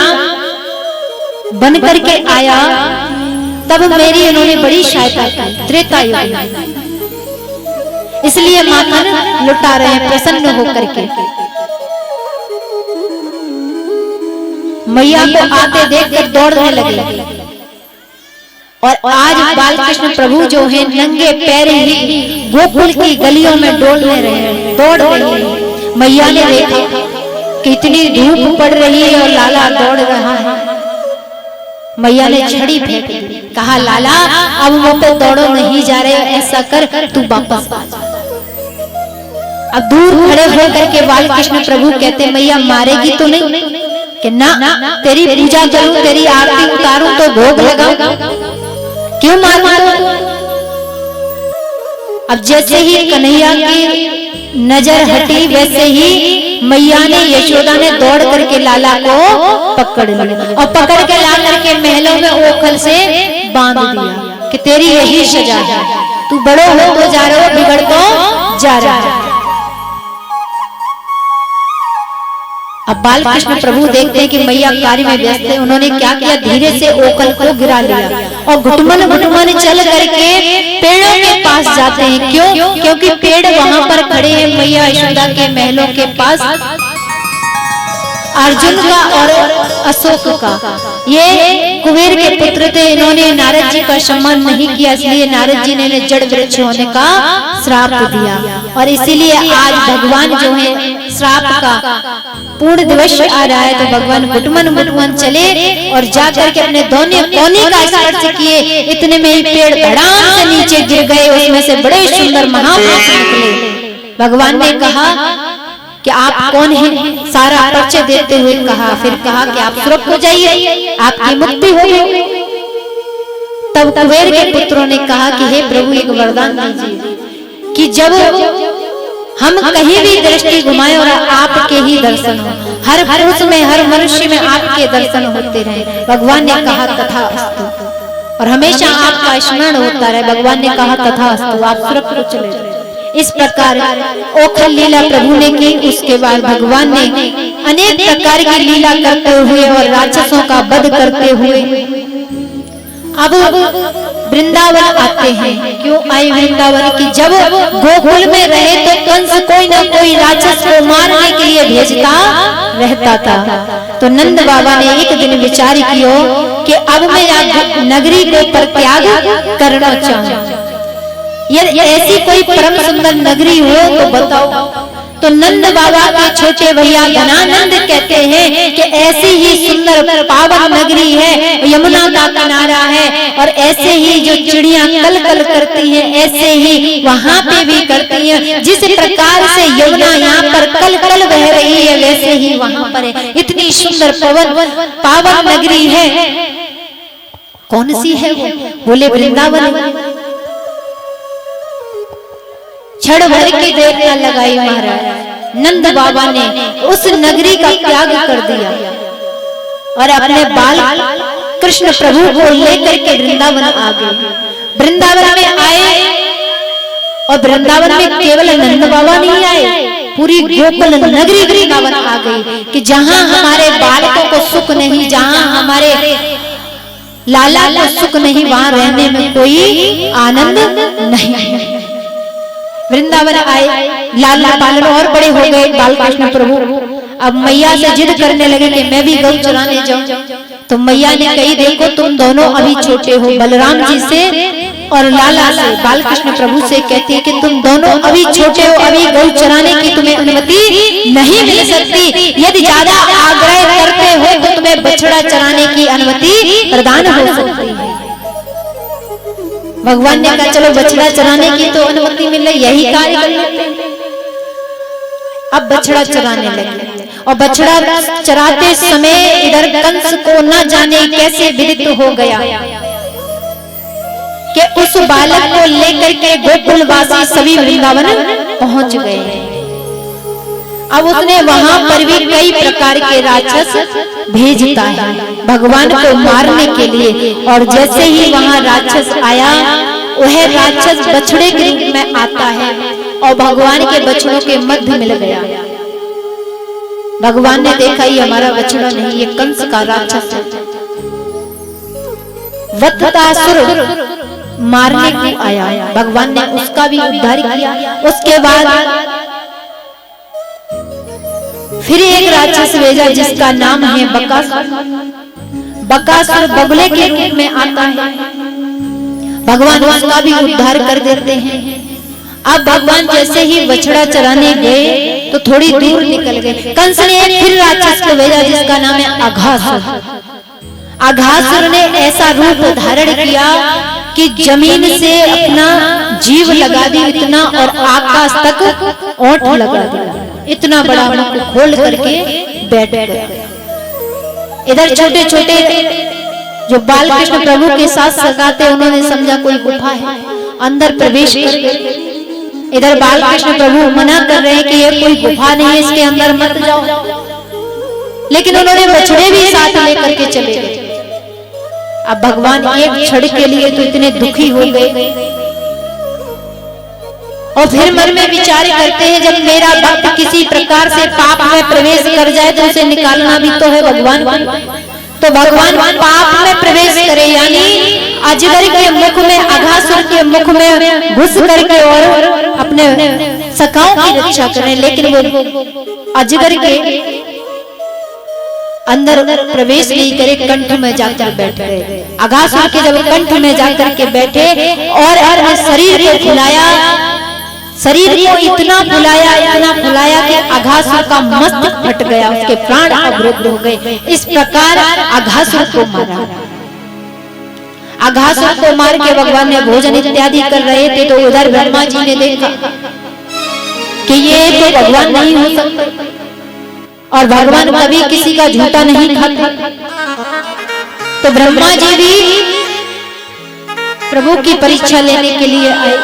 बन करके आया तब मेरी इन्होंने बड़ी सहायता की, त्रेता युग में, इसलिए माखन लुटा रहे हैं प्रसन्न होकर के। मैया को आते देखकर दौड़ने लगे, और आज बालकृष्ण प्रभु जो है नंगे पैर ही गोकुल की गलियों में दौड़ रहे हैं। मैया ने देखा कि इतनी धूप पड़ रही है और लाला दौड़ रहा है। मैया ने छड़ी फेंक दी, कहा लाला अब वो पे दौड़ो नहीं जा रहे, ऐसा कर तू वापस आ जा। अब दूर खड़े होकर के बालकृष्ण प्रभु कहते मैया मारेगी तो नहीं? कि ना, तेरी पूजा करूं, तेरी आरती उतारूं तो भोग लगाऊं, क्यों मारूं? अब जैसे ही कन्हैया की नजर हटी वैसे ही मैया ने यशोदा ने दौड़ करके लाला को पकड़ लिया, और पकड़ के ला करके महलों में ओखल से बांध दिया कि तेरी यही सजा है, तू बड़ो हो तो जा रहे हो, बिगड़ तो जा रहा है। अब बाल कृष्ण प्रभु देखते हैं कि मैया कार्य में व्यस्त है। उन्होंने क्या किया, धीरे से ओखल को गिरा लिया और घुटमन घुटमन चल करके पेड़ों के पास जाते हैं। क्यों? क्योंकि पेड़ वहां पर खड़े हैं मैया यशोदा के महलों के पास, अर्जुन का और अशोक का। ये कुबेर के पुत्र थे, इन्होंने नारद जी का सम्मान नहीं किया, इसलिए नारद जी ने जड़ वृक्ष होने का श्राप दिया। और इसीलिए आज भगवान जो है श्राप का पूर्ण दिवस आ रहा है, तो भगवान घुटमन घुटमन चले और जाकर के अपने दोनों कोने का स्पर्श किए। इतने में ही पेड़ धड़ाम से नीचे गिर गए, उसमें से बड़े सुंदर महापुरुष निकले। भगवान ने कहा कि आप कौन हैं, सारा परिचय देते हुए कहा, फिर कहा कि आप सुरक्षित हो जाइए, आपकी मुक्ति हो गई। तब कुबेर के पुत्रों ने कहा कि हे प्रभु एक वरदान दीजिए कि जब हम कहीं भी दृष्टि घुमाएं और आपके ही दर्शन हो, हर पुरुष में हर मनुष्य में आपके दर्शन होते रहे। भगवान ने कहा तथास्तु, और हमेशा आपका स्मरण होता रहे। भगवान ने कहा तथास्तु, आप सुरक्षित चले जाए। इस प्रकार ओखल लीला प्रभु ने की। उसके बाद भगवान ने अनेक प्रकार की लीला करते हुए और राक्षसों का वध करते हुए अब वृंदावन आते हैं। क्यों आए वृंदावन की? जब गोकुल में रहे तो कंस कोई न कोई राक्षस को मारने के लिए भेजता रहता था। तो नंद बाबा ने एक दिन विचार किया कि अब मैं नगरी को परित्याग करना चाहूं। यदि ऐसी कोई परम सुंदर नगरी हो तो बताओ। तो नंद बाबा के छोटे भैया घनानंद कहते हैं कि ऐसी ही सुंदर पावन नगरी है, यमुना का किनारा है, और ऐसे ही जो चिड़ियां कल कल करती हैं ऐसे ही वहां पे भी करती हैं। जिस प्रकार से यमुना यहाँ पर कल कल बह रही है वैसे ही वहां पर है। इतनी सुंदर पावन नगरी है। कौन सी है वो? बोले वृंदावन। क्षण भर की देर न लगाई महाराज, नंद बाबा ने उस नगरी का त्याग कर दिया और अपने बाल कृष्ण प्रभु को लेकर के वृंदावन आ गए। वृंदावन में आए और वृंदावन में केवल नंद बाबा नहीं आए, पूरी गोकुल नगरी वृंदावन आ गई कि जहां हमारे बालकों को सुख नहीं, जहां हमारे लाला को सुख नहीं, वहां रहने में कोई आनंद नहीं है। वृंदावन आए, लाला पालन और बड़े हो गए बाल कृष्ण प्रभु। अब मैया से जिद करने लगे कि मैं भी गौ चराने जाऊं। तो मैया ने कही देखो तुम दोनों अभी छोटे हो। बलराम जी से और लाला से, बाल कृष्ण प्रभु से कहती है कि तुम दोनों अभी छोटे हो, अभी गौ चराने की तुम्हें अनुमति नहीं मिल सकती। यदि ज्यादा आग्रह करते हो तो तुम्हें बछड़ा चराने की अनुमति प्रदान हो सकती है। भगवान ने कहा चलो बछड़ा चराने की तो अनुमति मिल रही, यही कार्य कर लेते हैं। अब बछड़ा चराने लगे और बछड़ा चराते समय इधर कंस को न जाने कैसे विदित हो गया कि उस बालक को लेकर के गोकुलवासी सभी वृंदावन पहुंच गए। अब उसने वहां पर भी कई प्रकार के राक्षस भेजता है भगवान को मारने के लिए। और जैसे ही वहां राक्षस आया, वह राक्षस बछड़े के रूप में आता है और भगवान के बछड़ों के मध्य मिल गया। भगवान ने देखा ये हमारा बछड़ा नहीं, ये कंस का राक्षस है। वत्तासुर मारने को आया, भगवान ने उसका भी उद्धार किया। उसके बाद फिर एक राक्षस भेजा जिसका नाम है बकासुर। बकासुर बगुले के रूप में आता है, भगवान उसका भी उद्धार कर देते हैं। अब भगवान जैसे ही बछड़ा चराने गए तो थोड़ी दूर निकल गए। कंस ने फिर राक्षस को भेजा जिसका नाम है अघासुर। अघासुर ने ऐसा रूप धारण किया कि जमीन से अपना जीव लगा दी इतना और आकाश तक ओंठ लगा दिया। इतना बड़ा मुख खोल करके बैठ गए। इधर छोटे छोटे जो बाल कृष्ण प्रभु के साथ सगाते उन्होंने समझा कोई गुफा है, अंदर प्रवेश कर गए। इधर बाल कृष्ण प्रभु मना कर रहे हैं कि ये कोई गुफा नहीं है, इसके अंदर मत जाओ। लेकिन उन्होंने बछड़े भी साथ लेकर के चले गए। अब भगवान एक क्षण के लिए तो इतने दुखी हो गए और फिर मन में विचार करते हैं, जब मेरा भक्त किसी प्रकार से पाप में प्रवेश कर जाए तो उसे निकालना भी तो है भगवान को। तो भगवान पाप में प्रवेश करे, यानी अजगर के मुख में, अघासुर के मुख में घुस करके और अपने सखाओं की रक्षा करें। लेकिन वो अजगर के अंदर प्रवेश नहीं करे, कंठ में जाकर बैठ गए। अघासुर के जब कंठ में जाकर के बैठे और अपने शरीर को फुलाया, शरीर को इतना फुलाया कि अघासुर का मस्तक फट गया, उसके प्राण अवरुद्ध हो गए। इस प्रकार अघासुर को मारा। अघासुर को मार के भगवान ने भोजन इत्यादि कर रहे थे, तो उधर ब्रह्मा जी ने देखा कि ये तो भगवान नहीं हो सकते, और भगवान कभी किसी का झूठा नहीं खाते। तो ब्रह्मा जी भी प्रभु की परीक्षा लेने के लिए आए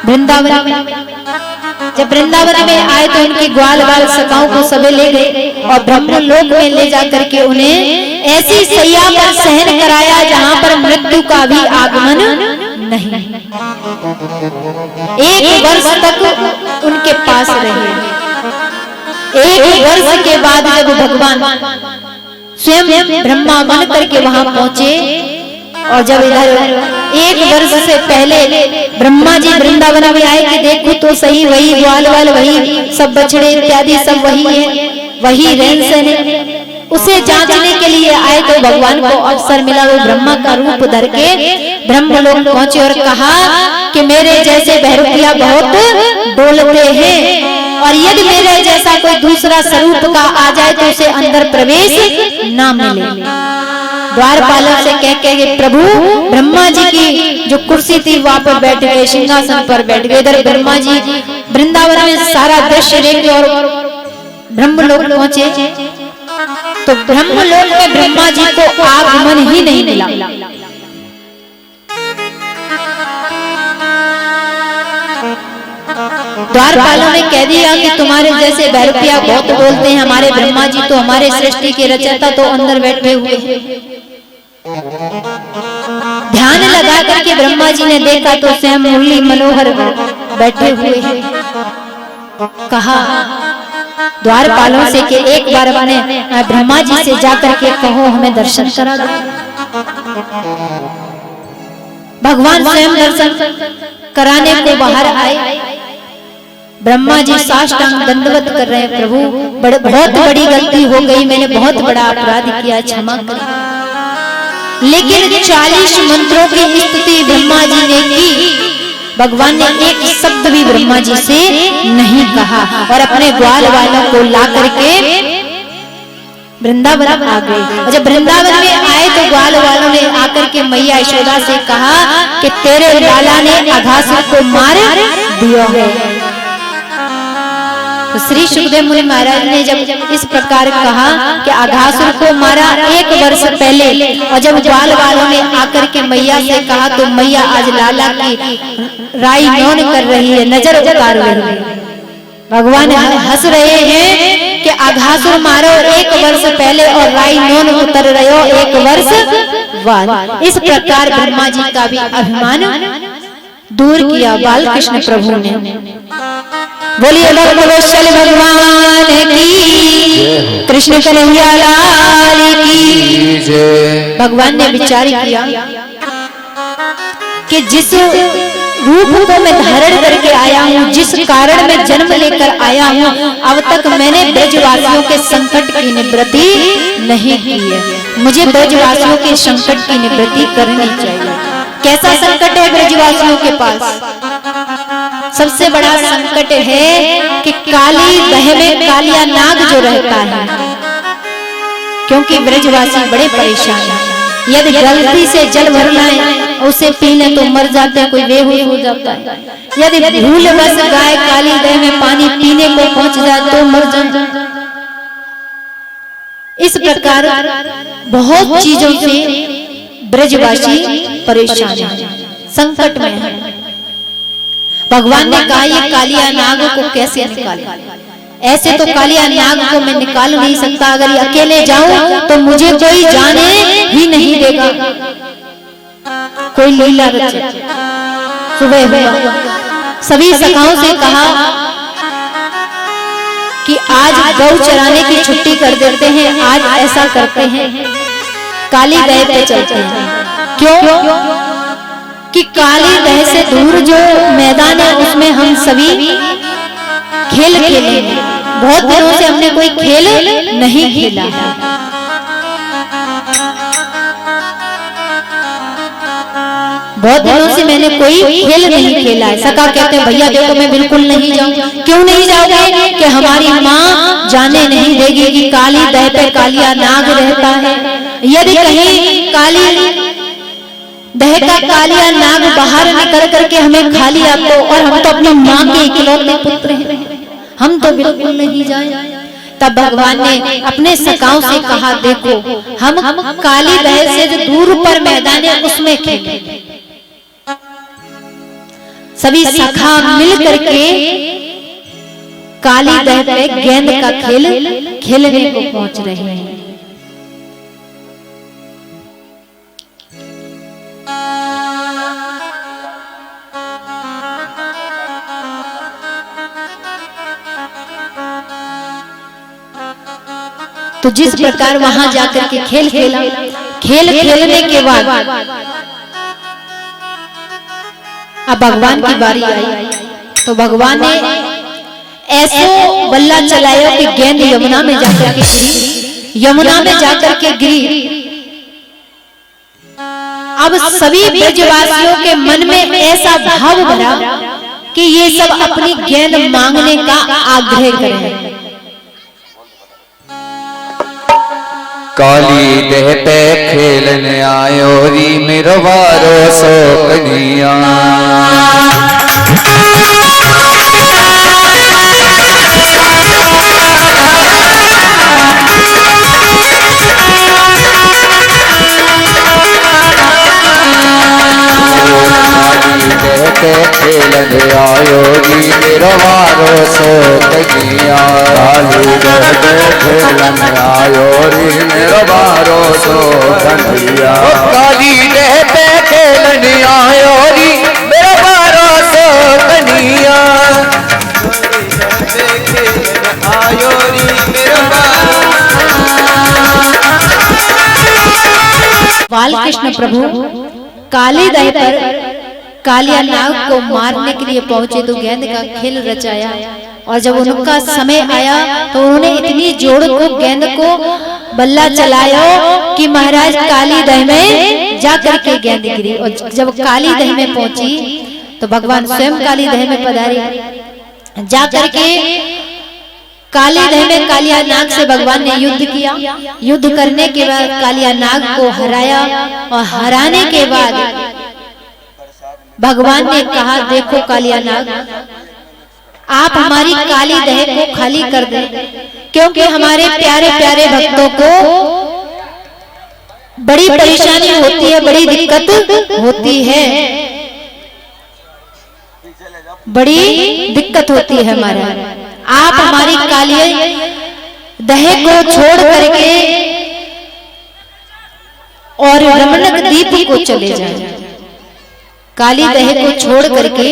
वृंदावन में। जब वृंदावन में आए तो उनके ग्वाल बाल सखाओं को सबे ले गए और ब्रह्मलोक में ले जाकर के उन्हें ऐसी सैया पर शयन कराया जहां पर मृत्यु का भी आगमन नहीं। 1 वर्ष तक उनके पास रहे। 1 वर्ष के बाद जब भगवान स्वयं ब्रह्मा बन करके वहां पहुंचे, और जब इधर 1 वर्ष से पहले ब्रह्मा जी वृंदावन में आए कि देखो तो सही, वही ग्वाल वाल, वही सब बछड़े इत्यादि सब वही है, वही रहन सहन है। उसे जांचने के लिए आए तो भगवान को अवसर मिला। वो ब्रह्मा का रूप धर के ब्रह्मलोक पहुंचे और कहा कि मेरे जैसे बहरूपिया बहुत डोलते हैं, और यदि मेरे जैसा कोई दूसरा स्वरूप का आ जाए तो उसे अंदर प्रवेश ना मिले। द्वारपालों से कह के प्रभु ब्रह्मा जी की जो कुर्सी थी वहां पर बैठ गए, सिंहासन पर बैठ गए। इधर ब्रह्मा जी वृंदावन में सारा दृश्य देखे और ब्रह्मलोक पहुंचे, तो ब्रह्मलोक में ब्रह्मा जी को आगमन ही नहीं मिला। द्वारपालों ने कह दिया कि तुम्हारे जैसे बहरूपिया बहुत बोलते हैं, हमारे ब्रह्मा जी तो हमारे सृष्टि के रचयिता तो अंदर बैठे हुए हैं। ध्यान लगा करके ब्रह्मा जी ने देखा तो स्वयं मुरली मनोहर बैठे हुए हैं। कहा द्वारपालों से कि एक बार अपने ब्रह्मा जी से जाकर के कहो हमें दर्शन करा दो। भगवान स्वयं दर्शन कराने को बाहर आए। ब्रह्मा जी साष्टांग दंडवत कर रहे हैं, प्रभु बहुत बड़ी गलती हो गई, मैंने बहुत बड़ा अपराध किया, क्षमा करें। लेकिन 40 मंत्रों की स्तुति ब्रह्मा जी ने की, भगवान ने एक शब्द भी ब्रह्मा जी से नहीं कहा, और अपने ग्वाल वालों को ला करके वृंदावन आ गए। और जब वृंदावन में आए तो ग्वाल वालों ने आकर के मैया यशोदा से कहा कि तेरे लाला ने अघासुर को मार दिया है। तो श्री सुखदेव मुनि महाराज ने जब इस प्रकार कहा कि अघासुर को मारा 1 वर्ष पहले, और जब ग्वाल वालों ने आकर के मैया से कहा तो मैया आज लाला की राई नौन कर रही है, नजर उतार रही है। भगवान हंस रहे हैं कि अघासुर मारो 1 वर्ष पहले और राई नौन उतर रहे हो 1 वर्ष बाद। इस प्रकार ब्रह्मा जी का भी अभिमान दूर किया बाल कृष्ण प्रभु ने। बोलिए भगवत्सल भगवान की, कृष्ण कन्हैया लाल की जय। भगवान ने विचार किया कि जिस रूप को मैं धारण करके आया हूँ, जिस कारण मैं जन्म लेकर आया हूँ, अब तक मैंने ब्रजवासियों के संकट की निवृत्ति नहीं की है। मुझे ब्रजवासियों के संकट की निवृत्ति करनी चाहिए। कैसा संकट है ब्रजवासियों के पास? सबसे बड़ा संकट है कि काली दह में कालिया नाग जो रहता है, क्योंकि ब्रजवासी बड़े परेशान हैं। यदि गलती से जल भरना है उसे पी ले तो मर जाते हैं, कोई बेहोश हो जाता है। यदि भूल बस गाय काली दह में पानी पीने को पहुंच जाए तो मर जाए। इस प्रकार बहुत चीजों से ब्रजवासी परेशान है, संकट में है। भगवान ने कहा ये कालिया नाग को कैसे निकाले? ऐसे तो कालिया नाग को मैं निकाल नहीं सकता, अगर अकेले जाऊं तो मुझे कोई जाने ही नहीं देगा। कोई लीला रचे। सुबह हुआ सभी सखाओं से कहा कि आज गौ चराने की छुट्टी कर देते हैं, आज ऐसा करते हैं, काली दह पे चलते हैं। क्यों? कि काली दह से दूर जो मैदान है उसमें हम सभी खेल खेलेंगे। बहुत दिनों से हमने कोई खेल नहीं खेला है। बहुत दिनों से मैंने कोई खेल नहीं खेला है। सका कहते हैं भैया देखो मैं बिल्कुल नहीं जाऊं। क्यों नहीं जाओगे? कि हमारी माँ जाने नहीं देगी कि काली दह पे कालिया नाग रहता है। यदि कहीं काली दह का कालिया नाग बाहर निकल करके हमें खा लिया तो, और हम तो अपनी माँ के इकलौते पुत्र हैं, हम तो बिल्कुल नहीं जाए। तब भगवान ने अपने सखाओं से कहा देखो हम काली दह से जो दूर पर मैदान है उसमें खेलेंगे। सभी सखा मिल करके काली दह पे गेंद का खेल खेलने को पहुंच रहे हैं। तो जिस प्रकार वहां जाकर के खेल खेला, खेल खेलने के बाद अब भगवान की बारी आई। तो भगवान ने ऐसे बल्ला चलाया कि गेंद यमुना में जाकर के गिरी, यमुना में जाकर के गिरी। अब सभी ब्रजवासियों के मन में ऐसा भाव बना कि ये सब अपनी गेंद मांगने का आग्रह करें। काली दह पे खेलने आयो री मिरवारो सो कन्हैया। खेलने आयो री मिरवारो सो कन्हैया। काली दह पे खेलने आयो री मिरवारो सो कन्हैया। काली दह पे खेलने आयो री मिरवारो सो कन्हैया। आयो री बाल कृष्ण प्रभु काली दह पर कालिया नाग को मारने के लिए पहुंचे तो गेंद का खेल रचाया। और जब उनका समय आया तो उन्होंने इतनी जोड़ को गेंद को बल्ला चलाया कि महाराज काली दह में जाकर के गेंद गिरी। और जब काली दह में पहुंची तो भगवान स्वयं काली दह में पधारे। जाकर के काली दह में कालिया नाग से भगवान ने युद्ध किया। युद्ध करने के बाद कालिया नाग को हराया और हराने के बाद भगवान ने कहा देखो कालिया नाग आप हमारी काली दह को खाली कर दे, क्योंकि हमारे प्यारे प्यारे भक्तों को बड़ी परेशानी होती है, बड़ी दिक्कत होती है, बड़ी दिक्कत होती है हमारा। आप हमारी काली दह को छोड़ करके और रमणक द्वीप को चले जाए। काली दह को छोड़ करके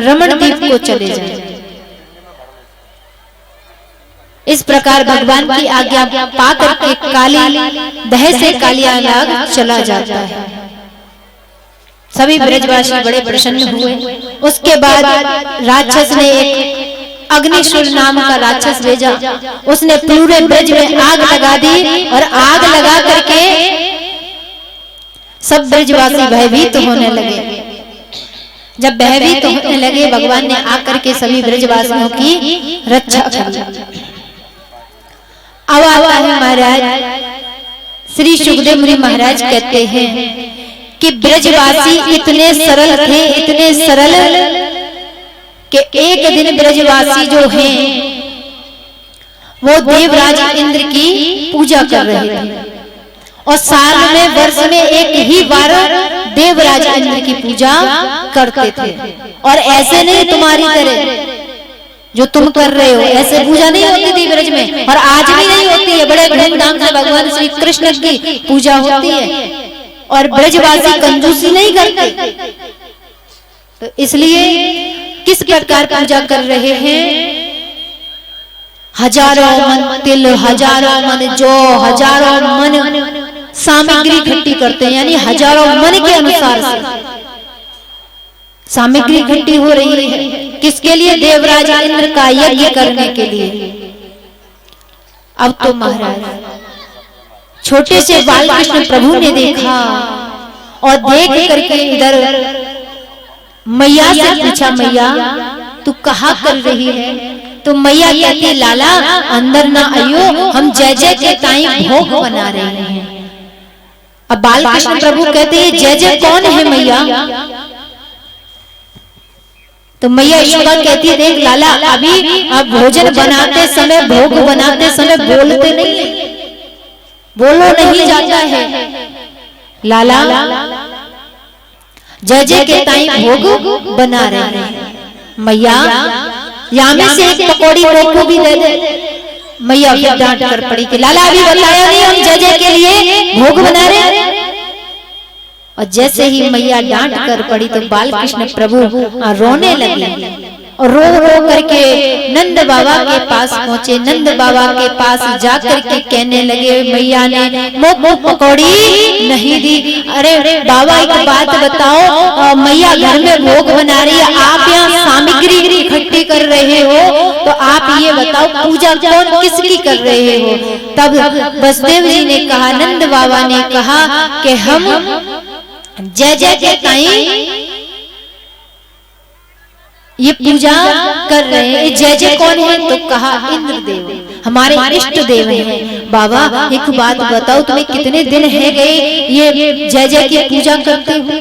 रमण द्वीप को चले जाए। इस प्रकार भगवान की आज्ञा पा करके काली दह से कालिया नाग चला जाता है। सभी ब्रजवासी बड़े प्रसन्न हुए। उसके बाद राक्षस ने एक अग्निशूल नाम का राक्षस भेजा। उसने पूरे ब्रज में आग लगा दी और आग लगा करके सब ब्रजवासी भयभीत होने लगे। जब भयभीत होने लगे भगवान ने आकर के सभी ब्रजवासियों की रक्षा की। अब आता है महाराज श्री सुखदेव मुनि महाराज कहते हैं कि ब्रजवासी इतने सरल थे, इतने सरल कि एक दिन ब्रजवासी जो हैं वो देवराज इंद्र की पूजा कर रहे थे। और साल में वर्ष में एक ही बार देवराज इंद्र की पूजा करते थे। और ऐसे नहीं तुम्हारी तरह जो तुम कर रहे हो, ऐसे पूजा नहीं होती थी ब्रज में, और आज भी नहीं होती है। बड़े धूमधाम से भगवान श्री कृष्ण की पूजा होती है और ब्रजवासी कंजूसी नहीं करते। तो इसलिए किस प्रकार पूजा कर रहे हैं? हजारों मन तिल, हजारों मन जौ, हजारों मन सामग्री इकट्ठी करते हैं, यानी हजारों मन के अनुसार से सामग्री इकट्ठी हो रही है। किसके लिए? देवराज इंद्र का यज्ञ करने के लिए। अब तो महाराज छोटे से बालकृष्ण प्रभु ने देखा और देख करके इधर मैया से पूछा, मैया तू कहाँ कर रही है? तो मैया कहती, लाला अंदर ना आइयो, हम जय जय के टाइम भोग बना रहे हैं। अब बालकृष्ण प्रभु कहते हैं, जय जय कौन है मैया? तो मैया यशोदा कहती है, देख लाला अभी अब भोजन बनाते समय, भोग बनाते समय बोलते नहीं, बोलो नहीं जाता है लाला, जय जय के टाइम भोग बना रहे हैं। मैया यहाँ में से एक पकौड़ी को भी दे दे। मैया भी डांट कर पड़ी कि लाला अभी बताया नहीं, हम जय जय के लिए भोग बना रहे हैं। और जैसे ही मैया डांट कर पड़ी तो बालकृष्ण प्रभु रोने लगे और रो रो करके नंद बाबा के पास पहुंचे। नंद बाबा के पास जाकर के कहने लगे, मैया ने मुंह पकौड़ी नहीं दी। अरे बाबा एक बात बताओ, मैया घर में भोग बना रही है, आप यहाँ सामग्री इकट्ठी कर रहे हो, तो आप ये बताओ पूजा कौन किसकी कर रहे हो? तब बसदेव जी ने कहा, नंद बाबा ने कहा कि हम जय जय के टाइम ये पूजा कर रहे हैं। जय जय कौन है? तो कहा इंद्र देव, हमारे इष्ट देव हैं। बाबा एक बात बताओ, तुम्हें कितने दिन है गए ये जय जय की पूजा करते हुए?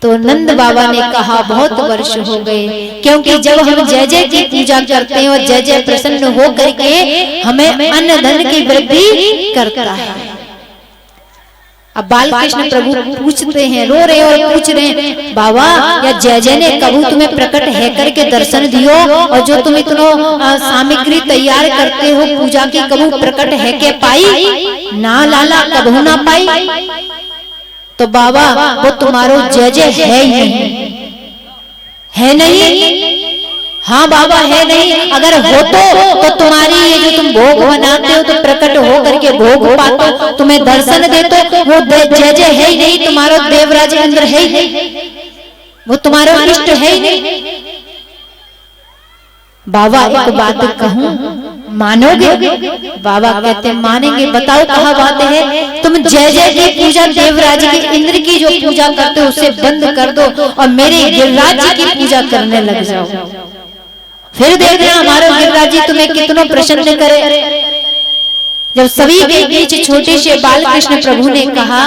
तो नंद बाबा ने कहा, बहुत वर्ष हो गए, क्योंकि जब हम जय जय की पूजा करते हैं और जय जय प्रसन्न हो करके हमें अन्न धन की वृद्धि करता है। अब बालकृष्ण प्रभु पूछते हैं, रो रहे और पूछ रहे हैं, बाबा या जय जय ने कबू तुम्हें प्रकट है करके दर्शन दियो, और जो तुम इतना सामग्री तैयार करते हो पूजा की, कबू प्रकट है के पाई? ना लाला, कबू ना पाई। तो बाबा वो तुम्हारो जय जय है ही नहीं, है नहीं? हाँ बाबा है नहीं। अगर हो तो तुम्हारी ये जो तुम भोग बनाते हो तो प्रकट हो करके भोग पाते, तुम्हें दर्शन देते, वो जय जय है ही नहीं, तुम्हारा देवराज इंद्र है ही नहीं, वो तुम्हारा इष्ट है ही नहीं। बाबा एक बात कहूं, मानोगे? बाबा कहते मानेंगे। बताओ कहाँ बात है? तुम जय जय की पूजा देवराज के इंद्र की जो पूजा करते हो उसे बंद कर दो और मेरे गिरिराज जी की पूजा करने लग जाओ, फिर देखना हमारे गिरिराज जी तुम्हें कितना प्रसन्न करे। जब सभी के बीच छोटे से बालकृष्ण प्रभु ने कहा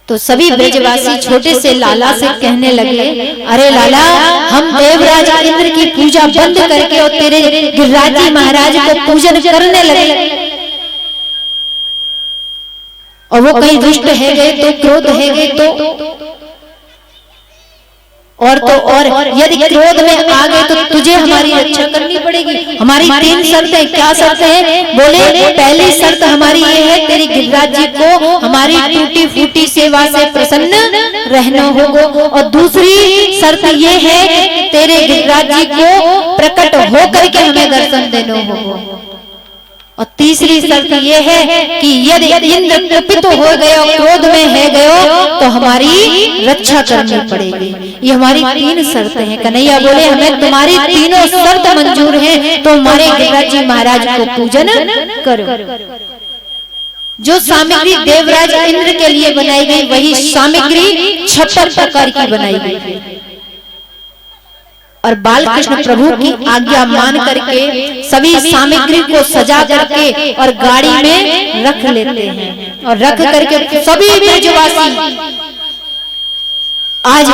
तो सभी ब्रजवासी छोटे से लाला से कहने लगे, अरे लाला हम देवराज इंद्र की पूजा बंद करके और तेरे गिरिराज जी महाराज को पूजन करने लगे, और वो कहीं दुष्ट है गए तो, क्रोध है गए तो, और यदि क्रोध में आ गए तो तुझे हमारी रक्षा करनी पड़ेगी। हमारी 3 शर्तें। क्या शर्त है? बोले पहली शर्त हमारी ये है, तेरे गिरिराज जी को हमारी टूटी फूटी सेवा से प्रसन्न रहना होगा, और दूसरी शर्त ये है तेरे गिरिराज जी को प्रकट हो करके हमें दर्शन देना होगा, और तीसरी शर्त ये है कि यदि इंद्र कुपित हो गए और क्रोध में है गए तो हमारी रक्षा करनी पड़ेगी। ये हमारी 3 शर्तें हैं। कन्हैया बोले हमें तुम्हारी तीनों शर्त मंजूर हैं, तो हमारे गिरिराज जी महाराज को पूजन करो। जो सामग्री देवराज इंद्र के लिए बनाई गई वही सामग्री 56 प्रकार की बनाई गई, और बालकृष्ण प्रभु की आज्ञा मान करके सभी सामग्री को सजा करके और गाड़ी में रख लेते हैं, और रख करके सभी ब्रजवासी आज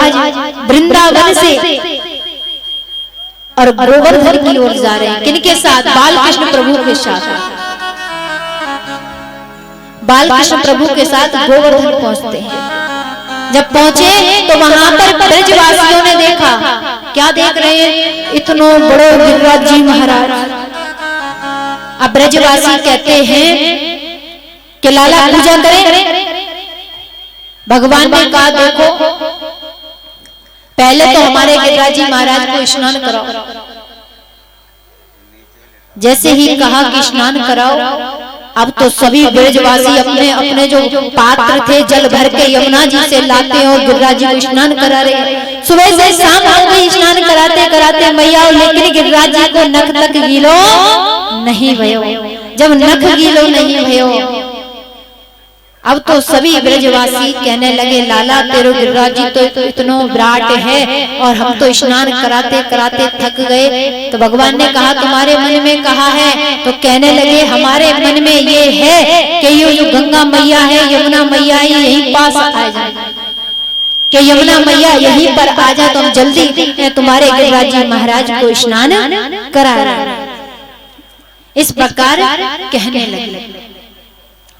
वृंदावन से और गोवर्धन की ओर जा रहे हैं। किनके साथ? बालकृष्ण प्रभु के साथ। बालकृष्ण प्रभु के साथ गोवर्धन पहुंचते हैं। जब पहुंचे तो वहां पर ब्रजवासियों ने देखा, क्या देख रहे हैं? इतनो बड़ो गिरिराज जी महाराज। अब ब्रजवासी कहते हैं कि लाला पूजा करें। भगवान ने कहा देखो पहले तो हमारे गिरिराज जी महाराज को स्नान कराओ। जैसे ही कहा कि स्नान कराओ, अब तो सभी ब्रजवासी अपने अपने जो पात्र थे जल भर के यमुना जी से लाते और गिरिराज जी को स्नान करा रहे। सुबह से शाम हो गई स्नान कराते कराते मैया, लेकिन गिरिराज जी को नख तक गीलो नहीं भयो। जब नख गीलो नहीं भयो, अब तो सभी ब्रजवासी कहने लगे, लाला तेरो गिरिराज जी तो इतनो विराट है और हम तो स्नान कराते कराते थक गए। तो भगवान ने कहा तुम्हारे मन में कहा है? तो कहने लगे हमारे मन में ये है कि ये जो गंगा मैया है, यमुना मैया यहीं पास आ जाए, कि यमुना मैया यहीं पर आ जाए तो हम जल्दी तुम्हारे गिरिराज जी महाराज को स्नान करा रहे। इस प्रकार कहने लगे।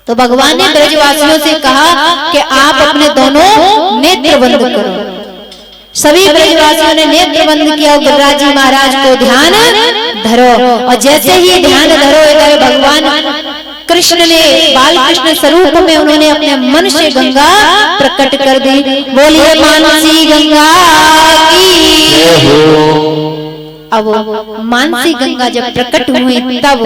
तो भगवान ने ब्रजवासियों से कहा कि आप अपने दोनों नेत्र बंद करो। सभी ब्रजवासियों ने नेत्र बंद किया, गिरिराज जी महाराज को ध्यान धरो। और जैसे ही ध्यान धरो, इधर भगवान कृष्ण ने बाल कृष्ण स्वरूप में उन्होंने अपने मन से गंगा प्रकट कर दी। बोलिए मानसी गंगा की। अब मानसी गंगा जब प्रकट हुई तब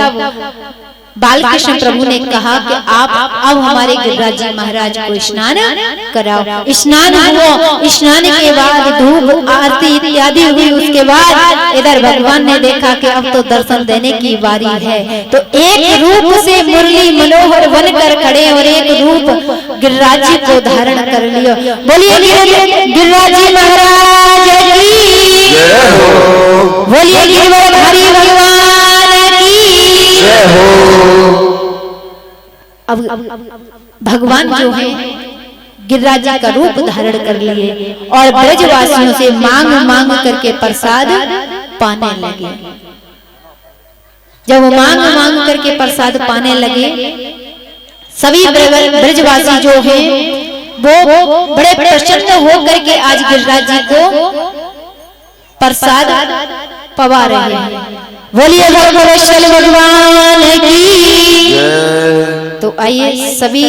बालकृष्ण प्रभु ने कहा कि आप अब हमारे गिरिराज जी महाराज को स्नान कराओ। स्नान हुआ, स्नान के बाद धूप आरती इत्यादि हुई। उसके बाद इधर भगवान ने देखा कि अब तो दर्शन देने की बारी है। तो एक रूप से मुरली मनोहर बनकर खड़े और एक रूप गिरिराज जी को धारण कर लियो। बोलिए गिरिराज जी महाराज की, बोलिए गिरिवरधारी भगवान की। अब भगवान जो है गिरिराज जी का रूप धारण कर लिए और ब्रजवासियों से मांग मांग करके प्रसाद पाने लगे। जब वो मांग मांग करके प्रसाद पाने लगे, सभी ब्रजवासी जो हैं वो बड़े प्रसन्न होकर के आज गिरिराज जी को प्रसाद पवा रहे हैं। बोलिए भगवान की। तो आइए सभी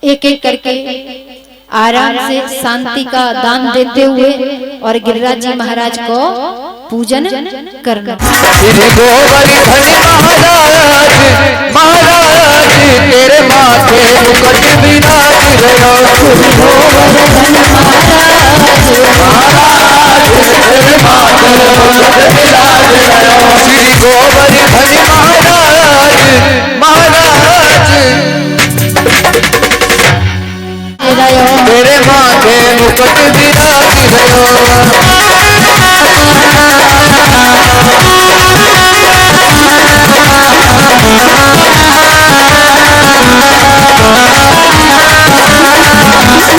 एक एक करके आराम से शांति का दान देते हुए और गिरिराज जी महाराज को पूजन करना। महाराज तेरे माथे मुकुट विराज श्री गोवर्धन महाराज महाराज तेरे माथे मुकुट विराज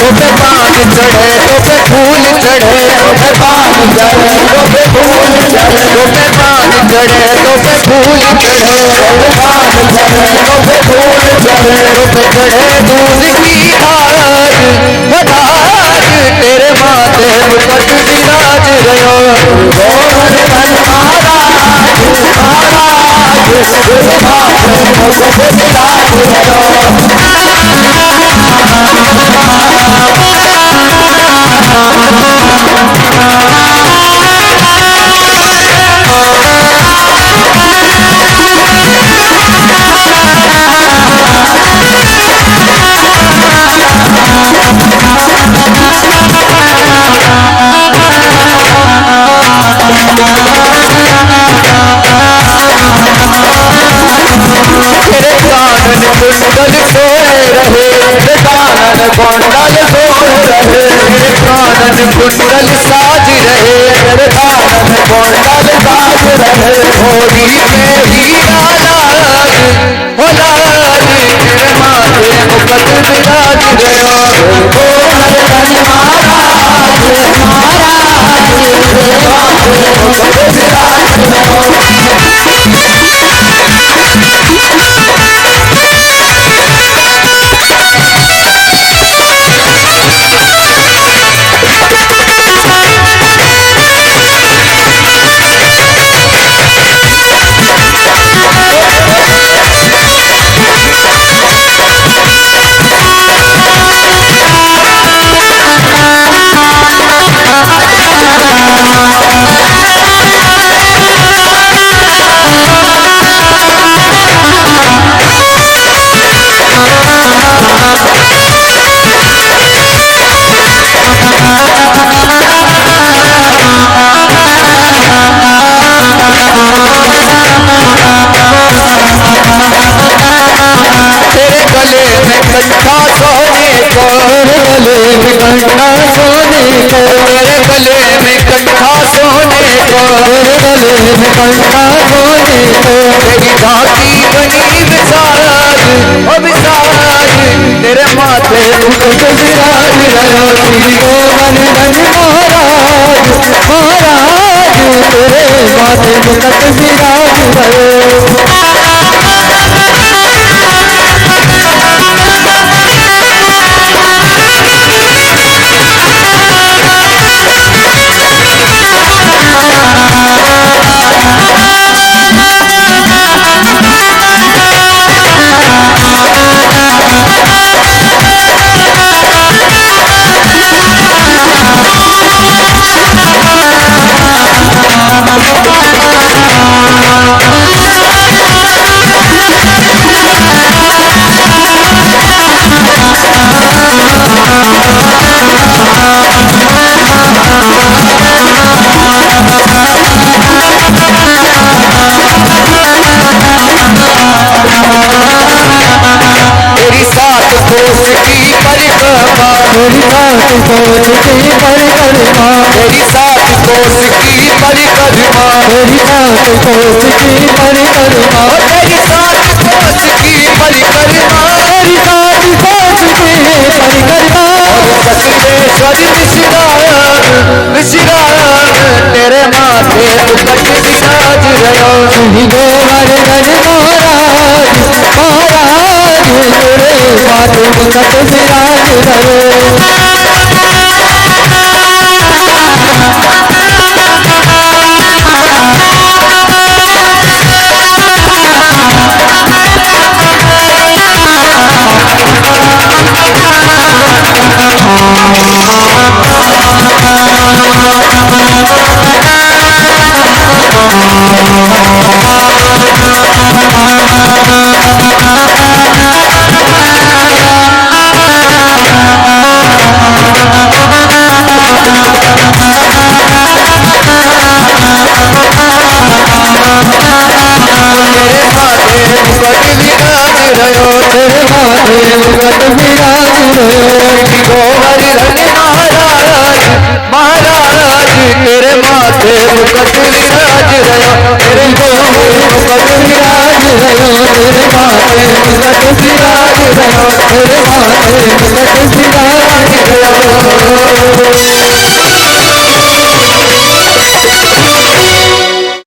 पे पान चढ़े तो पे फूल चढ़े, तो पे पान चढ़े तो पे फूल चढ़े, तो पे पान चढ़े तो पे फूल चढ़े, तो पे पान चढ़े तो पे फूल चढ़े, तो पे चढ़े दूध की धार बधार तेरे माथे मुकुट विराज रहो। गोवर्धन महाराज महाराज तेरे माथे मुकुट विराज रहो। कुंडल सोए रहे कानन कुंडल सोए रहे, कानन कुंडल साज रहे, कानन कुंडल साज रहे। होली में हीरा लाल हो लाल तेरे माथे मुकुट विराज गयो। गोवर्धन महाराज महाराज तेरे माथे मुकुट विराज गयो। कंठा सोने को, तेरे गले में कंठा सोने को, तेरे गले में कंठा सोने को, तेरी झांकी बनी विसाज ओ विसाज, तेरे माथे मुकुट विराज रहो, श्री गोवर्धन महाराज महाराज, तेरे माथे मुकुट विराज रहो। तेरी सात कोस की परिक्रमा, तेरी सात कोस की परिक्रमा, तेरी सात कोस की परिक्रमा, तेरी सात कोस की परिक्रमा, तेरी सात कोस की परिक्रमा, दक्षिणेश्वर विश्राम विश्राम, तेरे माथे मुकुट विराज रहो, श्री गोवर्धन महाराज महाराज, तेरे माथे मुकुट विराज रहो। महाराज महाराज, तेरे माथे मुकुट विराज रहो,